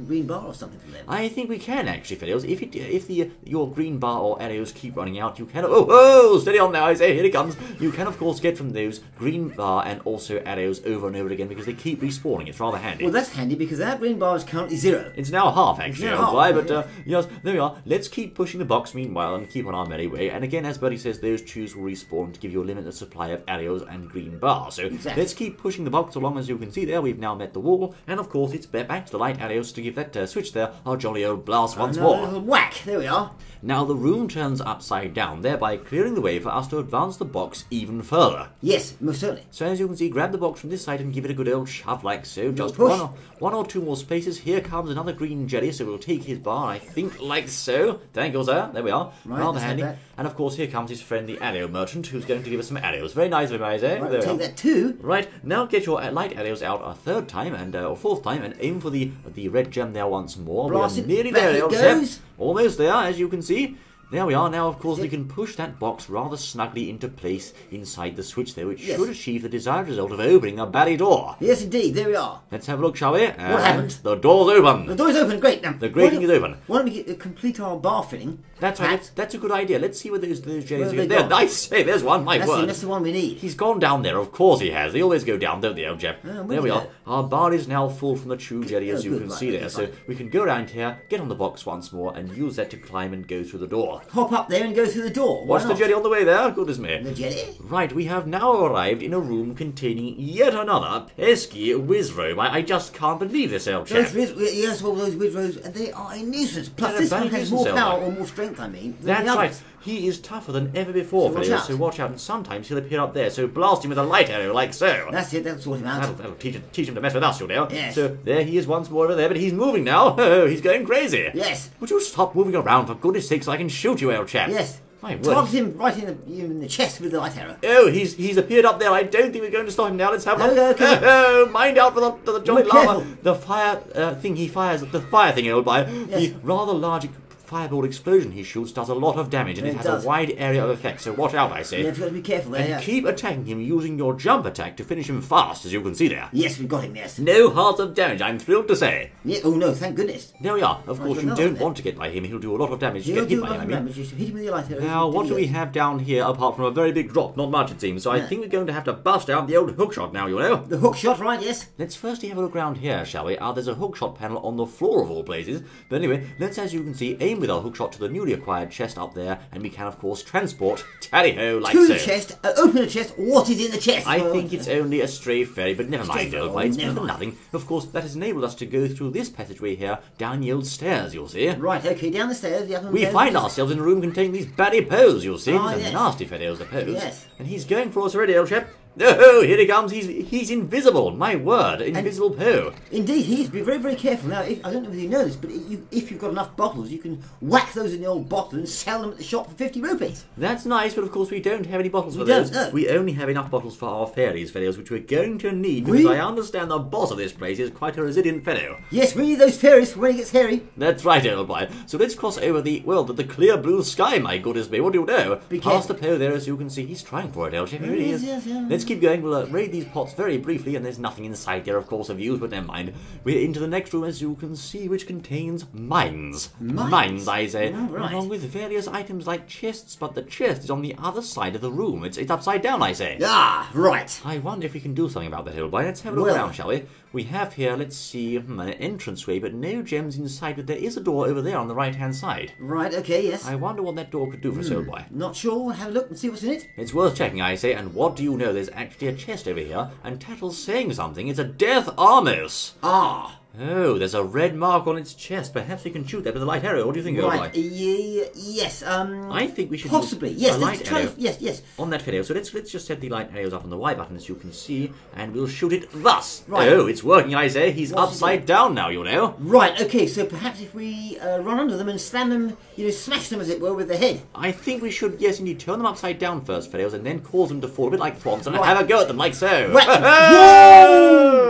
green bar or something from them. I think we can, actually, fellows. If your green bar or arrows keep running out, you can... Oh, steady on now, I say, here it comes. You can, of course, get from those green bar and also arrows over and over again because they keep respawning. It's rather handy. Well, that's handy because that green bar is currently 0. It's now half, actually, now old boy, half, but yeah. yes, there we are. Let's keep pushing the box meanwhile and keep on our merry way. And again, as Bertie says, those tubes will respawn to give you a limited supply of arrows and green bars. So let's keep pushing the box along. As you can see there, we've now met the wall, and of course it's back to the light arrows to give that switch there our jolly old blast once more. Whack, there we are. Now the room turns upside down, thereby clearing the way for us to advance the box even further. Yes, most certainly. So as you can see, grab the box from this side and give it a good old shove like so. Just push. one or two more spaces. Here comes another green jelly, so we'll take his bar, I think, like so. Thank you, sir. There we are. Right, rather handy. And of course, here comes his friend, the arrow merchant, who's going to give us some arrows. Very nice of him, I say. Right, we'll take that too. Right, now get your light arrows out a third time, or fourth time, and aim for the red gem there once more. Blast we are it. nearly Back there, it old goes. chap. Almost there, as you can see. There we are. Now, of course, we can push that box rather snugly into place inside the switch there, which should achieve the desired result of opening a barry door. Yes, indeed. There we are. Let's have a look, shall we? What happened? The door's open. The door's open. Great. Now, The grating is open. Why don't we complete our bar filling? That's right. That's a good idea. Let's see where those jellies are. There, nice. Hey, there's one. My word. That's the one we need. He's gone down there. Of course he has. They always go down, don't they, old chap? There we are. Our bar is now full from the true jelly, as you can see there. So we can go around here, get on the box once more, and use that to climb and go through the door. Hop up there and go through the door. Watch the jelly on the way there. Goodness me. The jelly? Right, we have now arrived in a room containing yet another pesky Wizrobe. I just can't believe this, old chap. Yes, well, those Wizrobes, they are a nuisance. Plus, this one has more power or more strength, I mean. That's right. He is tougher than ever before, so watch out. And sometimes he'll appear up there, so blast him with a light arrow, like so. That's it, that'll sort him out. That'll teach him to mess with us, you know. Yes. So there he is once more over there, but he's moving now. Oh, he's going crazy. Yes. Would you stop moving around, for goodness sake, so I can shoot you, old chap? Yes. My word. Target him right in the chest with the light arrow. Oh, he's appeared up there. I don't think we're going to stop him now. Let's have a look. Okay. Oh, mind out for the jolly lava. Careful. The fire thing he fires, the fire thing, old boy. Yes. The rather large fireball explosion he shoots does a lot of damage, and it has a wide area of effect, so watch out, I say. Yeah, you've got to be careful there, and keep attacking him using your jump attack to finish him fast, as you can see there. Yes, we've got him, yes. No hearts of damage, I'm thrilled to say. Yeah, oh no, thank goodness. There we are. Of course, you don't want to get by him. He'll do a lot of damage to get hit by him. Just hit him with your light arrow. Now, what do we have down here apart from a very big drop? Not much, it seems. So I think we're going to have to bust out the old hookshot now, you know. The hookshot, right, yes. Let's firstly have a look around here, shall we? There's a hookshot panel on the floor of all places. But anyway, let's, as you can see, aim with our hookshot to the newly acquired chest up there, and we can, of course, transport tally-ho like so. To the chest, open the chest. What is in the chest? I think it's only a stray fairy, but never mind, old boy. It's better than nothing. Of course, that has enabled us to go through this passageway here, down the old stairs, you'll see. Right, okay, down the stairs. We find ourselves in a room containing these batty poes, you'll see. These are yes. nasty fellows, the poes. Yes. And he's going for us already, old chap. Oh, here he comes. He's invisible. My word, invisible Poe. Indeed, he is. Be very, very careful. Now, I don't know whether you know this, but if you've got enough bottles, you can whack those in the old bottle and sell them at the shop for 50 rupees. That's nice, but of course we don't have any bottles for those. No. We only have enough bottles for our fairies, fellows, which we're going to need, because I understand the boss of this place is quite a resilient fellow. Yes, we need those fairies for when it gets hairy. That's right, old boy. So let's cross over the clear blue sky, my goodness me. What do you know? Past the Poe there, as you can see. He's trying for it, Elchip. He really is. Yes. Let's keep going. We'll raid these pots very briefly, and there's nothing inside there, of course, of use, but never mind. We're into the next room, as you can see, which contains mines. Mines, I say. Right. Along with various items like chests, but the chest is on the other side of the room. It's upside down, I say. Ah, right. I wonder if we can do something about that, old boy. Let's have a look around, shall we? We have here, let's see, an entranceway, but no gems inside, but there is a door over there on the right-hand side. Right, okay, yes. I wonder what that door could do for us, old boy. Not sure. Have a look and see what's in it. It's worth checking, I say, and what do you know? There's actually a chest over here, and Tattle's saying something. It's a Death Armos. Ah. Oh, there's a red mark on its chest. Perhaps we can shoot that with a light arrow. What do you think, old boy? Yes. I think we should possibly. Use yes. a light arrow. Yes. On that video. So let's just set the light arrows up on the Y button, as you can see, and we'll shoot it thus. Right. Oh, it's working, I say. He's upside down now, you know. Right. Okay. So perhaps if we run under them and slam them, smash them as it were with the head. I think we should, yes, indeed, turn them upside down first, fellows, and then cause them to fall a bit like thwomps and have a go at them like so. Whoa!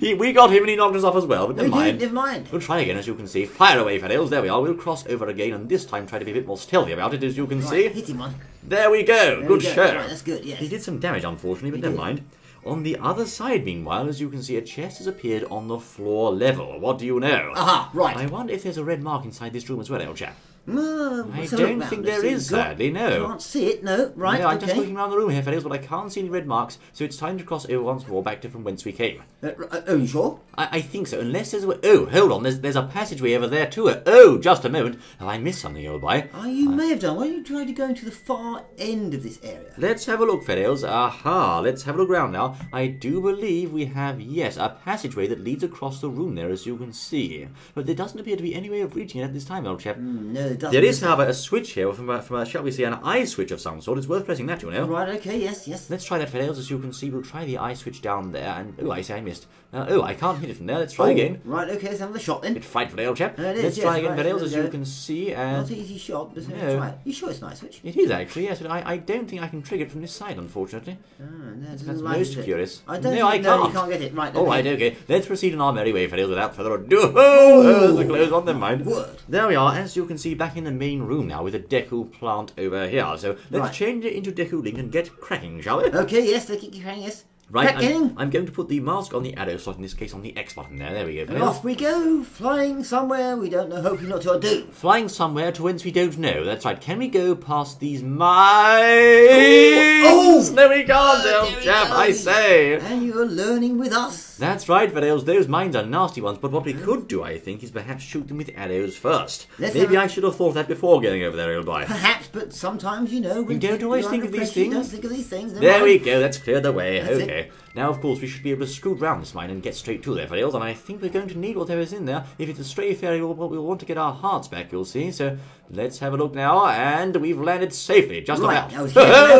We got him and he knocked us off as well, but never mind. Never mind. We'll try again, as you can see. Fire away, fellows. There we are. We'll cross over again, and this time try to be a bit more stealthy about it, as you can see. Hit him one. There we go. Good show. Right, that's good, yes. He did some damage, unfortunately, but never mind. On the other side, meanwhile, as you can see, a chest has appeared on the floor level. What do you know? Aha, right. I wonder if there's a red mark inside this room as well, old chap. I don't think there is, sadly, no. Can't see it, no. Right, no, I'm just looking around the room here, fellows, but I can't see any red marks, so it's time to cross over once more back to from whence we came. Oh, you sure? I think so, unless there's a way... Oh, hold on, there's a passageway over there too. Oh, just a moment. Have I missed something, old boy? You may have done. Why don't you try to go into the far end of this area? Let's have a look, fellows. Aha, let's have a look around now. I do believe we have, yes, a passageway that leads across the room there, as you can see. But there doesn't appear to be any way of reaching it at this time, old chap. No, it doesn't. There is, however, a switch here from a, shall we say, an eye switch of some sort. It's worth pressing that, you know. Right, okay, yes. Let's try that, fellows. As you can see, we'll try the eye switch down there, and... Oh, I say I missed. Oh, I can't hit it from there. Let's try again. Right, okay, let's have the shot then. Bit frightful, old chap. Let's try again, fellows, as you can see, and... Not an easy shot, but No. try it. You sure it's an eye switch? It is, actually, yes, but I don't think I can trigger it from this side, unfortunately. No, That's most curious. I don't No, I can't. You can't get it. Right, okay. All right, okay. Let's proceed on our merry way, fellows, without further ado. Oh, there's a close on, never mind. Word. There we are, as you can see, back in the main room now, with a deco plant over here. So let's change it into deco link and get cracking, shall we? Okay, yes, let's keep cracking, yes. Right, I'm going to put the mask on the arrow slot, in this case on the X button there. There we go. And off we go, flying somewhere we don't know, hoping not to do. Flying somewhere to whence we don't know. That's right. Can we go past these mines? Oh! No, we can't, old chap, I say. And you're learning with us. That's right, fellows. Those mines are nasty ones, but what we could do, I think, is perhaps shoot them with arrows first. Maybe I should have thought that before going over there, old boy. Perhaps, but sometimes, you know... You don't always think of these things. You don't think of these things. There we go. That's cleared the way. That's okay. Now, of course, we should be able to scoot round this mine and get straight to there, fellows, and I think we're going to need whatever is in there. If it's a stray fairy, we'll want to get our hearts back, you'll see. So, let's have a look now, and we've landed safely, just about. Now,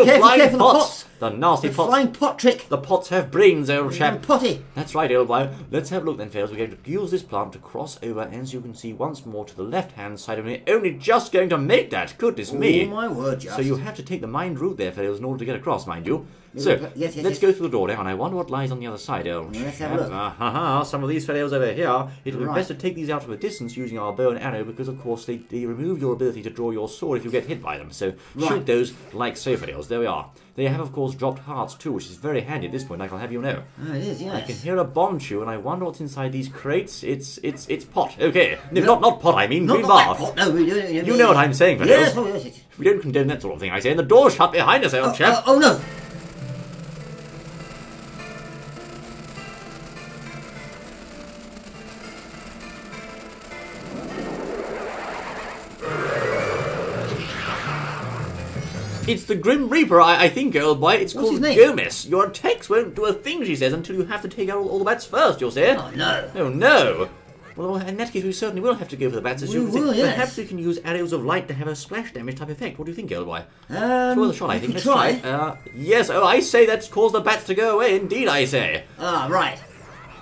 careful, pots! The nasty pots. Flying pot trick. The pots have brains, old chap. Potty. That's right, old boy. Let's have a look then, fellows. We're going to use this plant to cross over, as you can see, once more to the left-hand side of me. Only just going to make that. Goodness me. Oh, my word, just. So you have to take the mined route there, fellows, in order to get across, mind you. So, yes, let's go through the door now, and I wonder what lies on the other side, old chap. Let's have a look. Some of these fellows over here. It would be best to take these out from a distance using our bow and arrow, because, of course, they remove your ability to draw your sword if you get hit by them. So, shoot those like so, fellows. There we are. They have, of course, dropped hearts too, which is very handy at this point, I can have you know. Oh, it is, yes. I can hear a bomb chew, and I wonder what's inside these crates. It's pot. Okay. No, not pot, I mean. Green bar. Pot. No, we do. You know what I'm saying, fellows. Yes. We don't condone that sort of thing, I say. And the door's shut behind us, old chap. Oh, no. It's the Grim Reaper, I think, old boy. It's called Gomez. Your attacks won't do a thing, she says, until you have to take out all the bats first, you'll say. Oh, no. Oh, no. Well, in that case, we certainly will have to go for the bats, as you can see. Yes. Perhaps we can use arrows of light to have a splash damage type effect. What do you think, old boy? Throw the shot, I think. Let's try. Yes, I say that's caused the bats to go away. Indeed, I say. Right.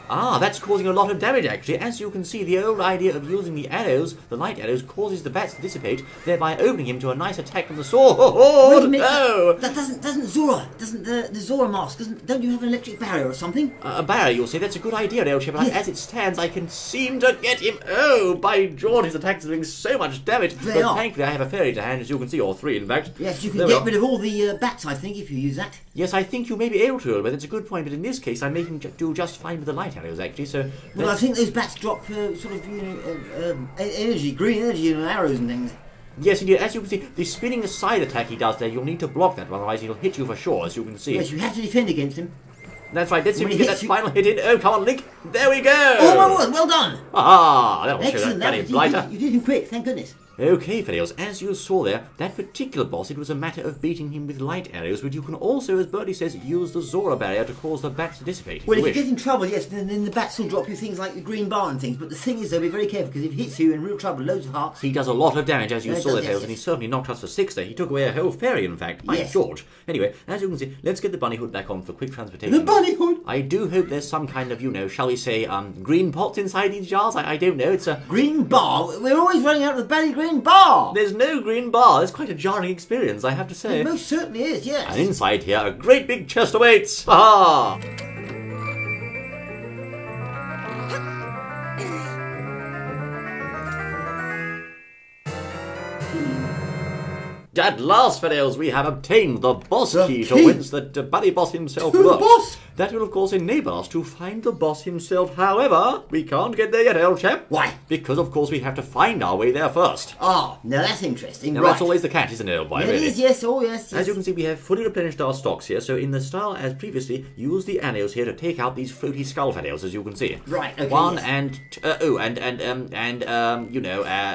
That's causing a lot of damage, actually. As you can see, the old idea of using the arrows, the light arrows, causes the bats to dissipate, thereby opening him to a nice attack from the sword. Wait a minute. No! That doesn't Zora, the Zora mask, don't you have an electric barrier or something? A barrier, you'll say. That's a good idea, old chap, but yes. as it stands, I can seem to get him. Oh, by George, his attacks are doing so much damage. But thankfully, I have a fairy to hand, as you can see, or three, in fact. Yes, you can get rid of all the bats, I think, if you use that. Yes, I think you may be able to, but that's a good point. But in this case, I'm making do just fine with the light arrows, actually, so... Well, I think those bats drop sort of, energy, green energy in arrows and things. Yes, indeed. As you can see, the spinning aside attack he does there, you'll need to block that, otherwise he'll hit you for sure, as you can see. Yes, you have to defend against him. That's right. Let's see if we can get that final hit in. Oh, come on, Link. There we go. Oh, my word. Well done. That'll show that bloody blighter. You did him quick, thank goodness. Okay, fellows, as you saw there, that particular boss, it was a matter of beating him with light arrows, but you can also, as Birdie says, use the Zora barrier to cause the bats to dissipate. Well, if you get in trouble, yes, then the bats will drop you things like the green bar and things, but the thing is, though, be very careful, because if he hits you, you're in real trouble, loads of hearts. He does a lot of damage, as you saw there, Tails, and he certainly knocked us for 6 there. He took away a whole fairy, in fact. By George. Anyway, as you can see, let's get the bunny hood back on for quick transportation. The bunny hood? I do hope there's some kind of, shall we say, green pots inside these jars. I don't know, it's a... Green bar? We're always running out of the bloody green bar! There's no green bar. It's quite a jarring experience, I have to say. It most certainly is, yes. And inside here, a great big chest awaits. Ha! At last, fellows, we have obtained the boss key to whence the buddy boss himself To the works. boss? That will, of course, enable us to find the boss himself. However, we can't get there yet, old chap. Why? Because, of course, we have to find our way there first. Ah, now that's interesting. Now, right. that's always the catch, isn't it, old boy? Yeah, Really? it is, yes, oh yes, yes. As you can see, we have fully replenished our stocks here, so in the style as previously, use the arrows here to take out these floaty skull fellows, as you can see. Right, okay, One yes. and,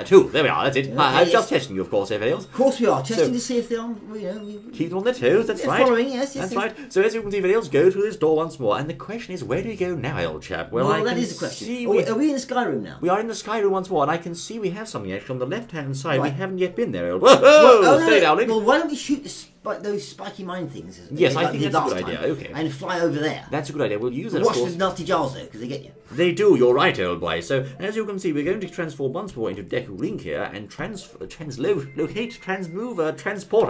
two. There we are, that's it. Okay, I'm yes. just testing you, of course, fellows. Of course we are, testing So- to see if they're on, Keep them on their toes, that's They're right. following, yes, That's yes. right. So as you can see, fellows, go through this door once more, and the question is, where do we go now, old chap? Well, I that can is the question. see Are we in the sky room now? we are in the sky room once more, and I can see we have something actually on the left-hand side. Right. We haven't yet been there, old. Whoa, stay down, Link. Well, why don't we shoot those spiky mine things? Yes, I like think we did that's a last good time, idea, okay. And fly over there. That's a good idea. We'll use that, of Watch course. the nasty jars though, because they get you. They do, you're right, old boy. So, as you can see, we're going to transform once more into Deku Link here and transport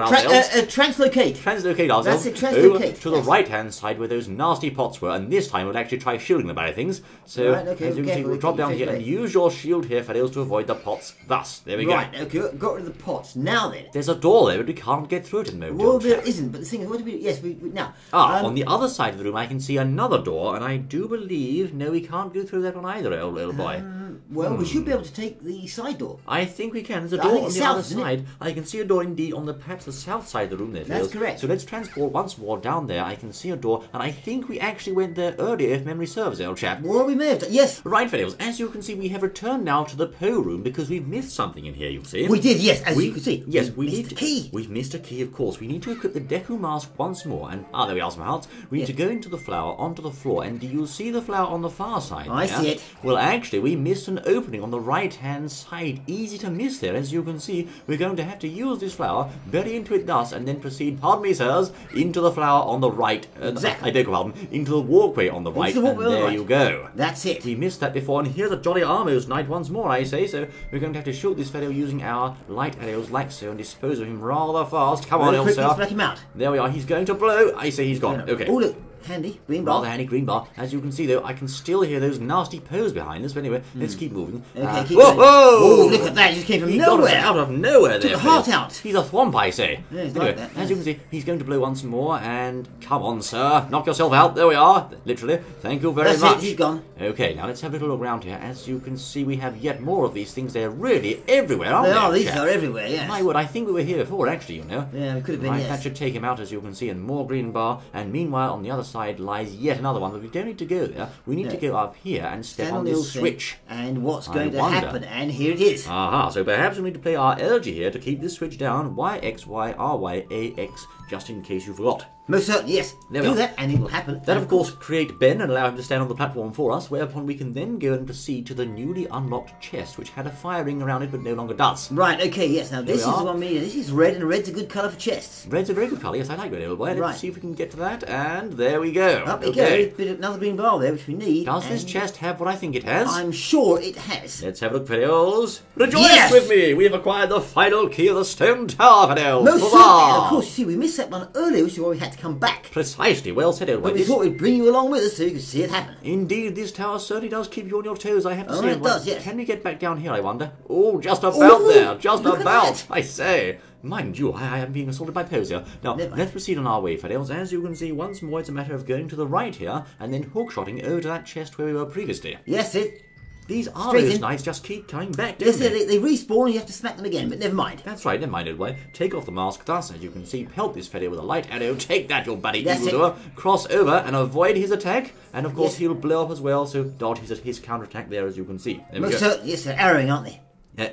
ourselves. Translocate. Translocate ourselves That's it, translocate, over to the yes. right-hand side where those nasty pots were, and this time we'll actually try shielding them by things. So, Right, okay, as you can see, careful, we'll drop keep your down here face and away. use your shield here, fellows, to avoid the pots. Thus, there we Right, go. okay, got rid of the pots. Now then. There's a door there, but we can't get through it at the moment. Well, old there chap. isn't, but the thing is, what do we do? Yes, we now. On the other side of the room, I can see another door, and I do believe, no, we can't go through that one either, old boy. Well, we should be able to take the side door. I think we can. There's a I door think on it's the south, other isn't it? side. I can see a door indeed on perhaps the south side of the room there. That's fellows. correct. So let's transport once more down there. I can see a door, and I think we actually went there earlier, if memory serves, old chap. Well, we may have done. Yes, Right, fellows. As you can see, we have returned now to the Poe room because we've missed something in here. You see? we did. Yes, as you can see. Yes, we missed need the key. We've missed a key, of course. We need to equip the Deku mask once more, and there we are, some hearts. We need to go into the flower onto the floor, and do you see the flower on the far side? I there? see it. Well, actually, we missed an opening on the right-hand side. Easy to miss there, as you can see. We're going to have to use this flower, bury into it thus, and then proceed, pardon me, sirs, into the flower on the right. Exactly. I beg your pardon. Into the walkway on the right, the walkway and on the there right. you go. That's it. We missed that before, and here's a jolly Armos knight once more, I say. So we're going to have to shoot this fellow using our light arrows like so and dispose of him rather fast. Come on, Very quickly, let's Elsa. make him out. There we are. He's going to blow. I say he's gone. Okay. Oh, look, handy green bar. Rather handy green bar. As you can see, though, I can still hear those nasty Poes behind us. But anyway, let's keep moving. Okay, keep whoa, going. whoa! Oh, look at that! He just came from He got us nowhere. out of nowhere there. the heart fellas. out. He's a thwomp, I say. Yeah, he's Anyway, like that, as you can see, he's going to blow once more. And come on, sir, knock yourself out. There we are. Literally. Thank you very That's much. it. He's gone. Okay, now let's have a little look around here. As you can see, we have yet more of these things. They're really everywhere, aren't They they? are. These chap? are everywhere. Yes. My word, I think we were here before, actually, you know. Yeah, we could have been. Right, Yes. that should take him out, as you can see, and more green bar. And meanwhile, on the other side lies yet another one, but we don't need to go there. We need No. to go up here and step Stand on the this old thing, switch. and what's I going to wonder. happen? And here it is. Aha, so perhaps we need to play our energy here to keep this switch down. Y, X, Y, R, Y, A, X, just in case you forgot. Most certainly, yes. There we Do are. that, and it will happen. That, of course, create Ben and allow him to stand on the platform for us, whereupon we can then go and proceed to the newly unlocked chest, which had a fire ring around it but no longer does. Right. Okay. Yes. Now this we is are. the one. This is red, and red's a good colour for chests. Red's a very good colour, yes, I like red, old boy. Let's Right. see if we can get to that, and there we go. Up it Okay. goes. Bit of another green bar there, which we need. Does this and chest have what I think it has? I'm sure it has. Let's have a look, fellows. Rejoice Yes! with me! We have acquired the final key of the stone tower, fellows. Most Huzzah! certainly. And of course, you see, we missed that one earlier, which is why we had to come back. Precisely, well said, old boy. But we This- thought we'd bring you along with us so you could see it happen. Indeed, this tower certainly does keep you on your toes, I have to Oh, say. it does, yes. Can we get back down here, I wonder? Oh, just about Ooh, there, just look at about, that. I say. Mind you, I am being assaulted by Pose here. Now, Never mind. let's proceed on our way, fellows. As you can see, once more, it's a matter of going to the right here, and then hookshotting over to that chest where we were previously. Yes, it. These Straight Armos in. knights just keep coming back, Yes, don't they respawn and you have to smack them again, but never mind. That's right, never mind, old boy. Take off the mask, thus, as you can see, pelt this fellow with a light arrow. Take that, your buddy That's evildoer. Cross over and avoid his attack. And of course, Yes. he'll blow up as well, so dodge his counterattack there, as you can see. There we Most go. certainly, yes, they're arrowing, aren't they?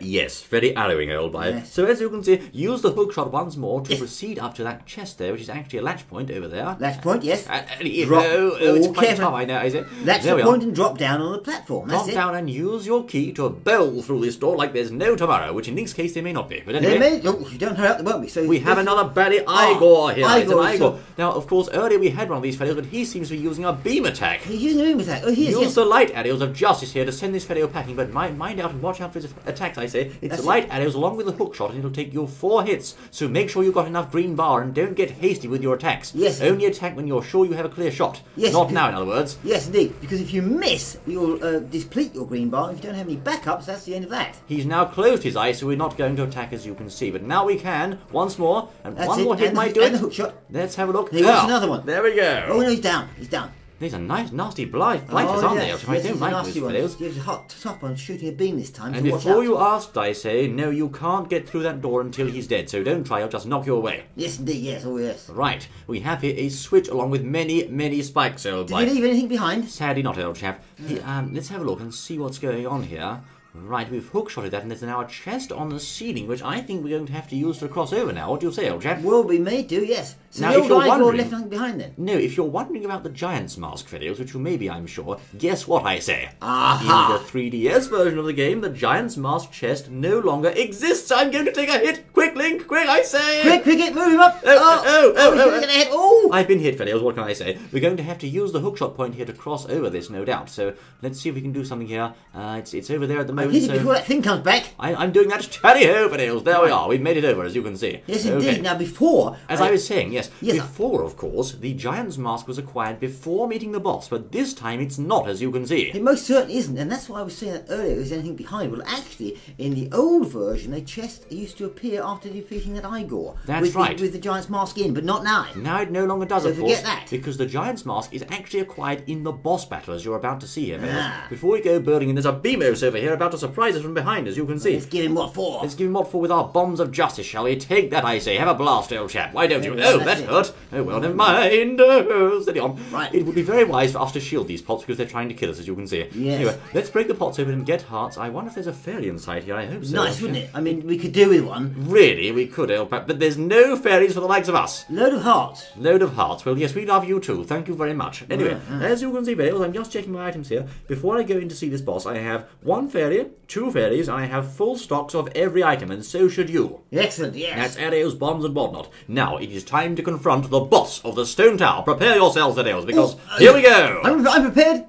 Yes, very arrowing, old boy. Yes. So as you can see, use the hook shot once more to proceed up to that chest there, which is actually a latch point over there. Latch point, yes. Drop. It's Oh, quite careful. tough, I know, is it? Latch There the we point are. and drop down on the platform. That's Drop it. down and use your key to bowl through this door like there's no tomorrow, which in Link's case they may not be. But anyway, They may. Oh, if you don't hurry up, there won't be. So we have this- another baddie Igor here. It's an Igor, Igor. so- Now, of course, earlier we had one of these fellows, but he seems to be using a beam attack. He's using a beam attack. Oh, he is. Use Yes. the light arrows of justice here to send this fellow packing, but mind out and watch out for his attacks fact, I say, it's light arrows along with the hook shot, and it'll take you 4 hits. So make sure you've got enough green bar, and don't get hasty with your attacks. Yes. Only attack when you're sure you have a clear shot. Yes. Not now, in other words. Yes, indeed. Because if you miss, you'll deplete your green bar. If you don't have any backups, that's the end of that. He's now closed his eyes, so we're not going to attack, as you can see. But now we can. Once more, and one more hit might do it. And the hook shot. Let's have a look. He wants another one. There we go. Oh no, he's down. He's down. These are nice, nasty blighters, aren't they? I don't like those fellows. He was hot top on shooting a beam this time. And before you asked, I say, no, you can't get through that door until he's dead. So don't try; I'll just knock you away. Yes, indeed. Yes. Oh, yes. Right. We have here a switch along with many, many spikes. Old Did you leave anything behind? Sadly, not, old chap. Let's have a look and see what's going on here. Right, we've hook-shotted that, and there's now a chest on the ceiling, which I think we're going to have to use to cross over now. What do you say, old chap? Well, we may do, yes. So now, the if you're wondering, left nothing behind then? No, if you're wondering about the Giant's Mask videos, which you may be, I'm sure, guess what I say? Aha! In the 3DS version of the game, the Giant's Mask chest no longer exists. I'm going to take a hit. Quick, Link, quick, I say! Quick, Cricket, move him up! Oh! I've been hit, fellows, what can I say? We're going to have to use the hookshot point here to cross over this, no doubt. So, let's see if we can do something here. It's over there at the moment, hit it before that thing comes back. I'm doing that. Tally-ho, fellows. There we are. We've made it over, as you can see. Yes, indeed. Okay. Now, before... As I was saying, yes. Before, of course, the Giant's Mask was acquired before meeting the boss, but this time it's not, as you can see. It most certainly isn't, and that's why I was saying that earlier, is anything behind. Well, actually, in the old version, a chest used to appear after defeating that Igor. That's right. With the Giant's Mask in, but not now. Now it no longer does, so of course. forget that. Because the Giant's Mask is actually acquired in the boss battle, as you're about to see here, fellas. Before we go burning in, there's a Beamos over here about to surprise us from behind, as you can see. Let's give him what for. Let's give him what for with our bombs of justice, shall we? Take that, I say. Have a blast, old chap. Why don't you? Oh, that hurt. Oh, well, never mind. Oh, steady on. Right. It would be very wise for us to shield these pots because they're trying to kill us, as you can see. Yes. Anyway, let's break the pots open and get hearts. I wonder if there's a fairy inside here. I hope so. Nice, wouldn't it? I mean, we could do with one. Really, we could, old chap. But there's no fairies for the likes of us. Load of hearts. Load of hearts. Well, yes, we love you too. Thank you very much. Anyway, as you can see, Vales, I'm just checking my items here. Before I go in to see this boss, I have 1 fairy, 2 fairies, and I have full stocks of every item, and so should you. Excellent, yes. That's arrows, bombs, and whatnot. Now, it is time to confront the boss of the Stone Tower. Prepare yourselves, arrows, because here we go. I'm prepared.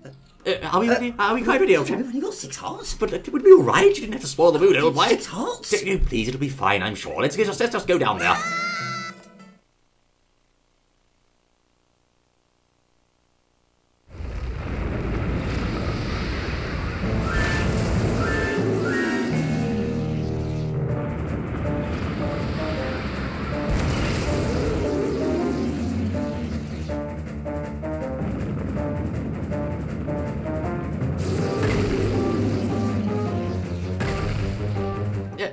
Are we ready? Are we quite ready, old chap? We've only got 6 hearts. But it would be all right. You didn't have to spoil the mood, old boy. 6 hearts? No, please, it'll be fine, I'm sure. Let's just go down there.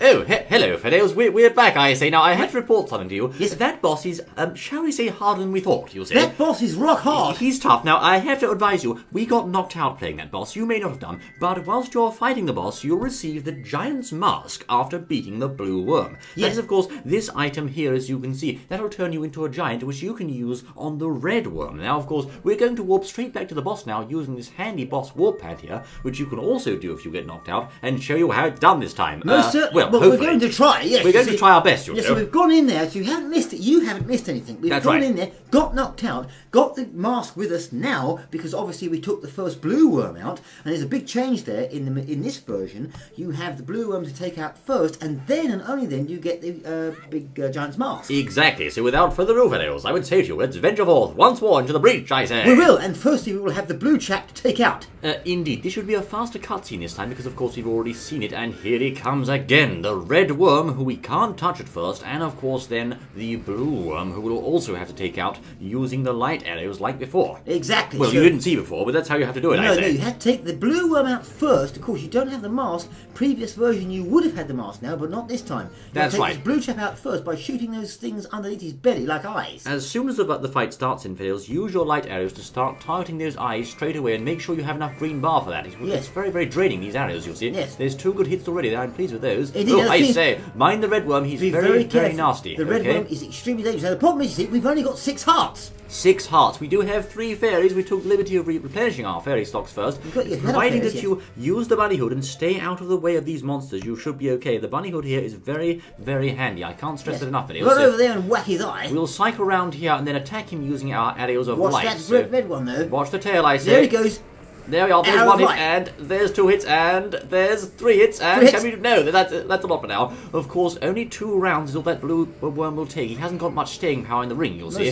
Oh, hello, fellows. We're back, I say. Now, I had to report something to you. Yes. That boss is, shall we say, harder than we thought, you see. That boss is rock hard. He's tough. Now, I have to advise you, we got knocked out playing that boss. You may not have done, but whilst you're fighting the boss, you'll receive the Giant's Mask after beating the blue worm. Yes. That is, of course, this item here, as you can see. That'll turn you into a giant, which you can use on the red worm. Now, of course, we're going to warp straight back to the boss now, using this handy boss warp pad here, which you can also do if you get knocked out, and show you how it's done this time. Most certainly. Well, but hopefully. We're going to try, yes. We're going to try our best, you'll Yes, know. so we've gone in there, so you haven't missed it. You haven't missed anything. We've gone in there, got knocked out, got the mask with us now, because obviously we took the first blue worm out, and there's a big change there in this version. You have the blue worm to take out first, and then and only then you get the big Giant's Mask. Exactly, so without further ado, fellows, I would say to you, let's venture forth once more into the breach, I say. We will, and firstly we will have the blue chap to take out. Indeed, this should be a faster cutscene this time, because of course we've already seen it, and here he comes again, the red worm, who we can't touch at first, and of course then the blue worm, who we'll also have to take out using the light arrows like before. Exactly. Well, so you didn't see before, but that's how you have to do it, I say. No, you have to take the blue worm out first. Of course, you don't have the mask. Previous version, you would have had the mask now, but not this time. That's right. Take this blue chap out first by shooting those things underneath his belly like eyes. As soon as the fight starts in Fiddles, use your light arrows to start targeting those eyes straight away, and make sure you have enough green bar for that. It's very, very draining, these arrows, you'll see. Yes. There's 2 good hits already there, I'm pleased with those. Indeed, I say, mind the red worm, he's very, very nasty. The red worm is extremely dangerous. Now, the problem is, you see, we've only got 6 hearts. 6 hearts. We do have 3 fairies. We took the liberty of replenishing our fairy stocks first. Providing that you use the bunny hood and stay out of the way of these monsters, you should be okay. The bunny hood here is very, very handy. I can't stress it enough. Run over there and whack his eye. We'll cycle around here and then attack him using our arrows of light. Watch that red one, though. Watch the tail, I say. There he goes. There we are. There's one hit, and there's 2 hits, and there's 3 hits, and can we... No, that's a lot for now. Of course, only 2 rounds is all that blue worm will take. He hasn't got much staying power in the ring, you'll see.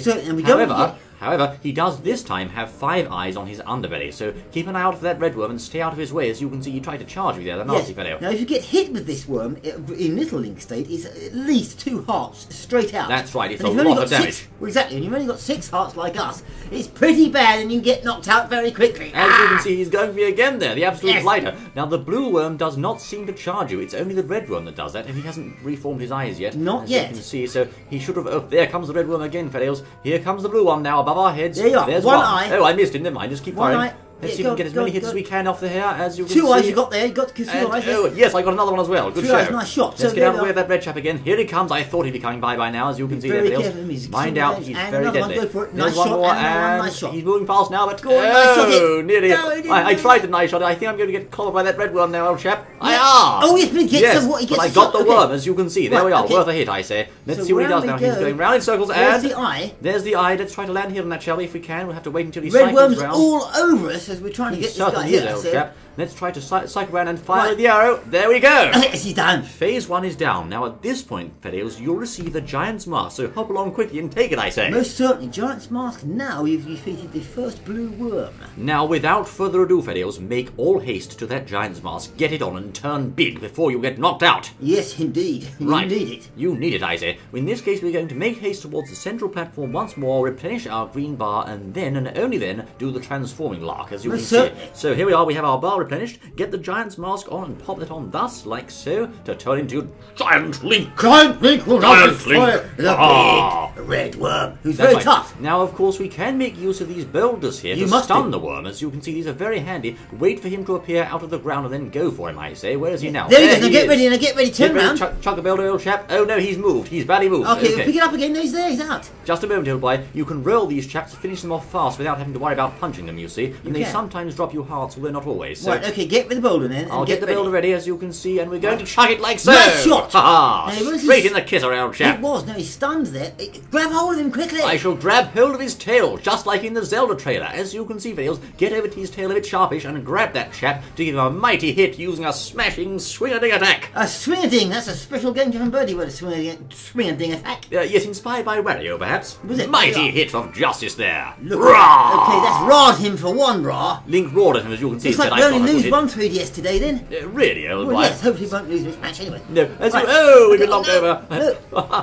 However, he does this time have 5 eyes on his underbelly, so keep an eye out for that red worm and stay out of his way. As you can see, he tried to charge you there, the nasty fellow. Now, if you get hit with this worm in Little Link state, it's at least 2 hearts straight out. That's right, it's a lot of damage. Well, exactly, and you've only got 6 hearts like us. It's pretty bad, and you get knocked out very quickly. As you can see, he's going for you again there, the absolute blighter. Now, the blue worm does not seem to charge you. It's only the red worm that does that, and he hasn't reformed his eyes yet. Not yet. As you can see, so he should have... Oh, there comes the red worm again, fellows. Here comes the blue one now above our heads. There you are. There's one eye. Oh, I missed him. Never mind. Just keep firing. Eye. Let's see if we can get as many hits as we can off the hair as you can see. 2 eyes you got there. You got 2 eyes. Oh, yes, I got another one as well. Good 2 show. eyes, nice shot. Let's get out of the way of that red chap again. Here he comes. I thought he'd be coming by now, as you can see there, Phils. Mind out, he's very deadly. Nice shot, and nice shot. He's moving fast now, but nearly. I tried the nice shot. I think I'm going to get collared by that red worm now, old chap. Oh, yes, but he gets what he gets. But I got the worm, as you can see. There we are. Worth a hit, I say. Let's see what he does now. He's going round in circles, and there's the eye. There's the eye. Let's try to land here on that, shall we? If we can, we'll have to wait until he cycles round. Red worm's all over us as we're trying to get this guy here. Let's try to cycle around and fire with the arrow. There we go. Yes, he's down. Phase 1 is down. Now, at this point, fellows, you'll receive the Giant's Mask. So hop along quickly and take it, I say. Most certainly. Giant's Mask. Now you've defeated the first blue worm. Now, without further ado, fellows, make all haste to that Giant's Mask. Get it on and turn big before you get knocked out. Yes, indeed. Right. You need it. You need it, I say. In this case, we're going to make haste towards the central platform once more, replenish our green bar, and then, and only then, do the transforming lark, as you can see. So here we are. We have our bar replenished. Get the Giant's Mask on and pop it on thus, like so, to turn into Giant Link. Giant Link will not destroy the big red worm, who's very tough. Now, of course, we can make use of these boulders here to stun the worm. As you can see, these are very handy. Wait for him to appear out of the ground and then go for him, I say. Where is he now? There he is. Now get ready, turn around. Chuck the boulder, old chap. Oh, no, he's moved. He's badly moved. Okay, we'll pick it up again. No, he's there. He's out. Just a moment, old boy. You can roll these chaps to finish them off fast without having to worry about punching them, you see. And they sometimes drop you hearts, although not always. So right, okay, get with the boulder then. I'll get the builder ready, as you can see, and we're going to chuck it like so. Nice shot! Straight in the kisser, old chap. It was. Now he's stunned there. Grab hold of him quickly. I shall grab hold of his tail, just like in the Zelda trailer. As you can see, Vales, get over to his tail a bit sharpish and grab that chap to give him a mighty hit using a smashing swing-a-ding attack. A swing-a-ding? That's a special game from Birdie with a swing-a-ding attack. Yes, inspired by Wario, perhaps. Was it? Mighty hit of justice there. Look. Okay, that's rawed him for one, raw. Link roared at him, as you can see. It's like we only lose one 3DS today, then. Really, old boy? Yes, hopefully he won't lose this match anyway. No, we've been knocked over.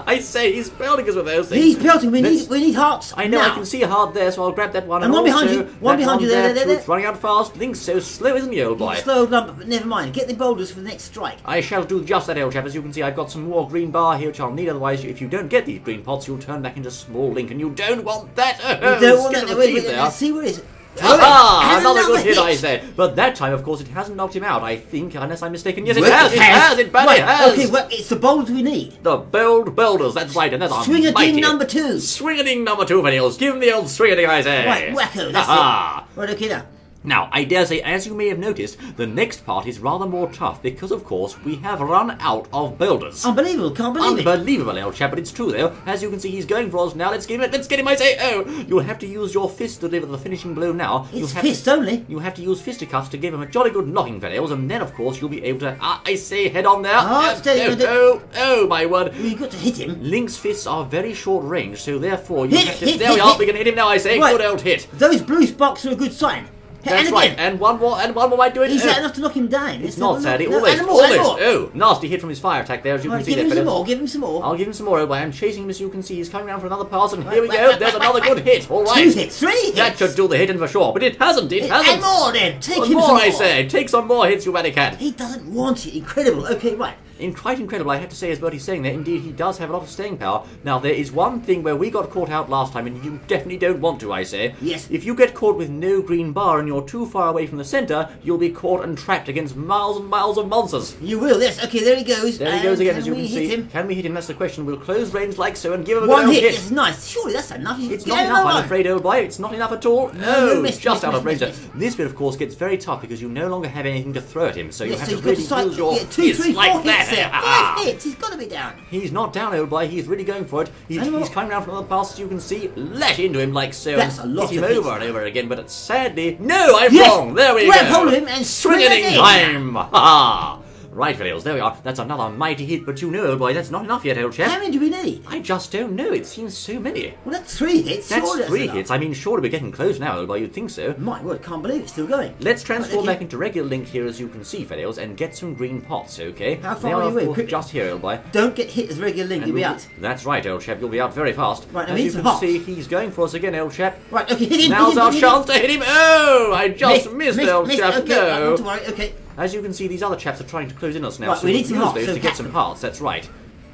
I say, he's pelting us with those things. He's pelting. We need hearts. I know, now. I can see a heart there, so I'll grab that one. And one behind you. One behind you there. It's running out fast. Link's so slow, isn't he, old boy? Slow lump, but never mind. Get the boulders for the next strike. I shall do just that, old chap. As you can see, I've got some more green bar here, which I'll need. Otherwise, if you don't get these green pots, you'll turn back into small Link, and you don't want that. You don't want that. Wait, let's see what it is. Another good hit, I say. But that time, of course, it hasn't knocked him out, I think, unless I'm mistaken. Yes, it has. It badly has. Okay, well, it's the boulders we need. The bold boulders, that's right, and that's our Swing-a-ding number 2. Swing-a-ding number 2, Vanils. Give him the old swing-a-ding, I say. Right, wacko, that's it. Right, okay, now. Now, I dare say, as you may have noticed, the next part is rather more tough because, of course, we have run out of boulders. Unbelievable, can't believe it. Unbelievable, old chap, but it's true, though. As you can see, he's going for us now. Let's get him, I say. Oh, you'll have to use your fist to deliver the finishing blow now. It's fist only. You have to use fisticuffs to give him a jolly good knocking, fellows, and then, of course, you'll be able to, I say, head on there. Oh, my word. Well, you've got to hit him. Link's fists are very short range, so therefore you have to... There we are, we can hit him now, I say. Right. Good old hit. Those blue sparks are a good sign. That's right, and one more might do it. Is that enough to knock him down? It's not, sadly. Almost. Oh, nasty hit from his fire attack there, as you can see. Give him some more. I'll give him some more, old boy. I'm chasing him, as you can see. He's coming around for another pass, and here we go. There's another good hit. All right. 2 hits, 3 hits. That should do the hit in for sure, but it hasn't. And more then. Take him some more. I say. Take some more hits, you baddy cat. He doesn't want it. Incredible. Okay, right. Quite incredible, I have to say, as Bertie's saying there. Indeed, he does have a lot of staying power. Now, there is one thing where we got caught out last time, and you definitely don't want to, I say. Yes. If you get caught with no green bar and you're too far away from the centre, you'll be caught and trapped against miles and miles of monsters. You will, yes. Okay, there he goes. There he goes again, as you can see. Can we hit him? That's the question. We'll close range like so and give him a good hit. It's nice. Surely that's enough. It's not enough, I'm afraid, old boy. It's not enough at all. No, just out of range. This bit, of course, gets very tough because you no longer have anything to throw at him, so you have to really use your fists like that. there. 5 hits. He's got to be down. He's not down, old boy. He's really going for it. He's coming round from the pass, as you can see. Lash into him like so. That's a lot hit of him over and over again, but sadly... No, I'm wrong. There we Grab go. hold of him and swing it in. Time. Ha ha. Right, fellows, there we are. That's another mighty hit, but you know, old boy, that's not enough yet, old chap. How many do we need? I just don't know. It seems so many. Well, that's 3 hits. That's surely 3 hits. I mean, surely we're getting close now, old boy. You'd think so. My word, can't believe it's still going. Let's transform back into regular Link here, as you can see, fellows, and get some green pots, okay? How far are you away? Just here, old boy. Don't get hit as regular Link, you'll be out. That's right, old chap. You'll be out very fast. Right, now as you can see, he's going for us again, old chap. Right, okay, hit him. Now's our chance to hit him. Oh, I just missed old chap. Okay, no. not to worry, okay. As you can see, these other chaps are trying to close in us now, right, so we need some use those to get some hearts. That's right.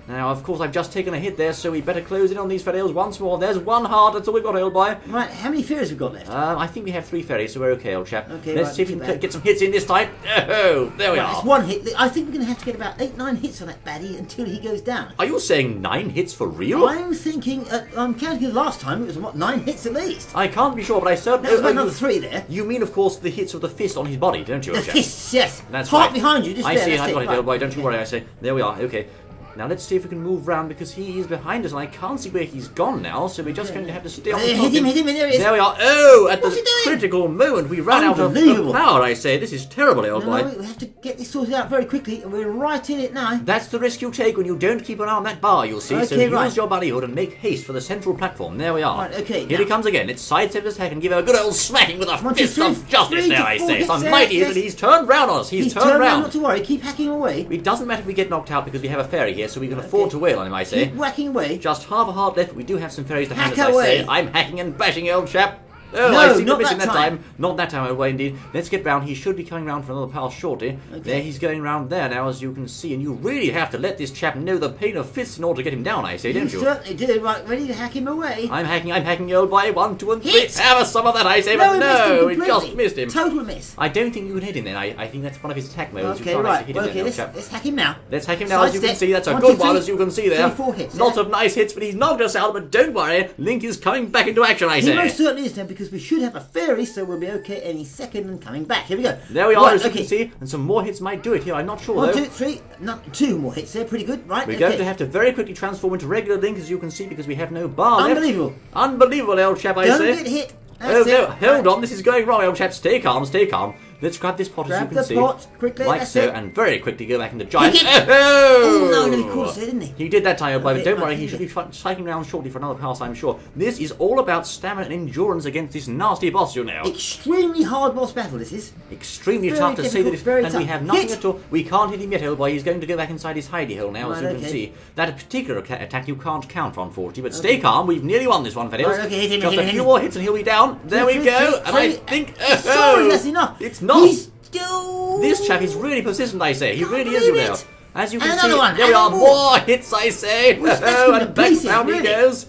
Now, of course, I've just taken a hit there, so we better close in on these fellows once more. There's 1 heart. That's all we've got, old boy. Right, how many fairies have we got left? I think we have 3 fairies, so we're okay, old chap. Okay, Let's see if we can get some hits in this time. Oh, there we are. It's 1 hit. I think we're going to have to get about 8, 9 hits on that baddie until he goes down. Are you saying 9 hits for real? I'm thinking, I'm counting the last time, it was, what, 9 hits at least? I can't be sure, but I certainly... There's another 3 there. You mean, of course, the hits of the fist on his body, don't you, The old chap? fists, yes. That's Heart right. behind you, just I there. see, That's I've got it, right. old boy. Don't you worry, I say. There we are, okay. Now let's see if we can move round, because he is behind us and I can't see where he's gone now, so we're just going to have to stay on top of him. Hit him, there he is. There we are. Oh, at What's the he doing? critical moment we ran out of power, I say. This is terrible, old boy. No, we have to get this sorted out very quickly, and we're right in it now. That's the risk you take when you don't keep an eye on that bar, you'll see. Okay, so use right. your ballyhood and make haste for the central platform. There we are. Right, okay. Here he comes again. Let's sidestep his attack and give him a good old smacking with a fist of justice three there, to I four say. hits Some there, mighty hit, yes. and he's turned round on us. He's turned round. Not to worry, keep hacking away. It doesn't matter if we get knocked out because we have a fairy here, so we can afford to wail on him, I say. Keep whacking away. Just half a heart left, but we do have some fairies to hand us, Hack I away. say. I'm hacking and bashing, old chap. Oh, No, I seem to not miss him that that time. time. Not that time, old boy, indeed. Let's get round. He should be coming round for another pass shortly. Okay. There, he's going round there now, as you can see. And you really have to let this chap know the pain of fists in order to get him down, I say, don't you? You certainly do. Right, ready to hack him away. I'm hacking, old boy. 1, 2, and 3. Hit! Have some of that, I say, No, but we no, we just missed him. Total miss. I don't think you can hit him then. I think that's one of his attack modes. Okay, you can't right. actually hit him Okay, then, old chap. let's hack him now. Let's hack him now, as you can Sidestep. see. That's a 1, good 2, 3. one, as you can see there. 3, 4 hits. Lots of nice hits, but he's knocked us out. But don't worry, Link is coming back into action, I He say. most certainly is now, because we should have a fairy, so we'll be okay any second and coming back. Here we go. There we are, Right, as you okay. can see, and some more hits might do it here. I'm not sure, 1, though. 2, 3. No, 2 more hits there. Pretty good. Right. We're going to have to very quickly transform into regular Link, as you can see, because we have no bar Unbelievable. left. Unbelievable, old chap, I Don't say. get hit. Oh, That's no, it. hold on, this is going wrong, old chap. Stay calm, stay calm. Let's grab this pot, as you Grab can the see. pot, quickly, Like that's so, it. and very quickly go back into giant. Kick it. Oh! Oh, no, he caught us there, didn't he? He did that time, old boy, but Okay, don't worry, right, he should be okay. cycling around shortly for another pass, I'm sure. This is all about stamina and endurance against this nasty boss, you know. Extremely hard boss battle, this is. Extremely Very tough to say that difficult, it's, very and we tough. have nothing Hit. at all. We can't hit him yet, old boy. He's going to go back inside his hidey hole now, as Right, you can okay. see. That particular attack you can't counter, unfortunately. But stay calm. We've nearly won this one, fellas. Right, okay, hit him, Just hit a him, few hit him. more hits and he'll be down. There we Three, go. three, And I three. think. Sorry, that's enough. It's not. He's still. This chap is really persistent, I say. He Can't really is, you believe know. it. As you can And see, another one, there we and are. more. More hits, I say. We're smashed And to back pieces, down he really. goes.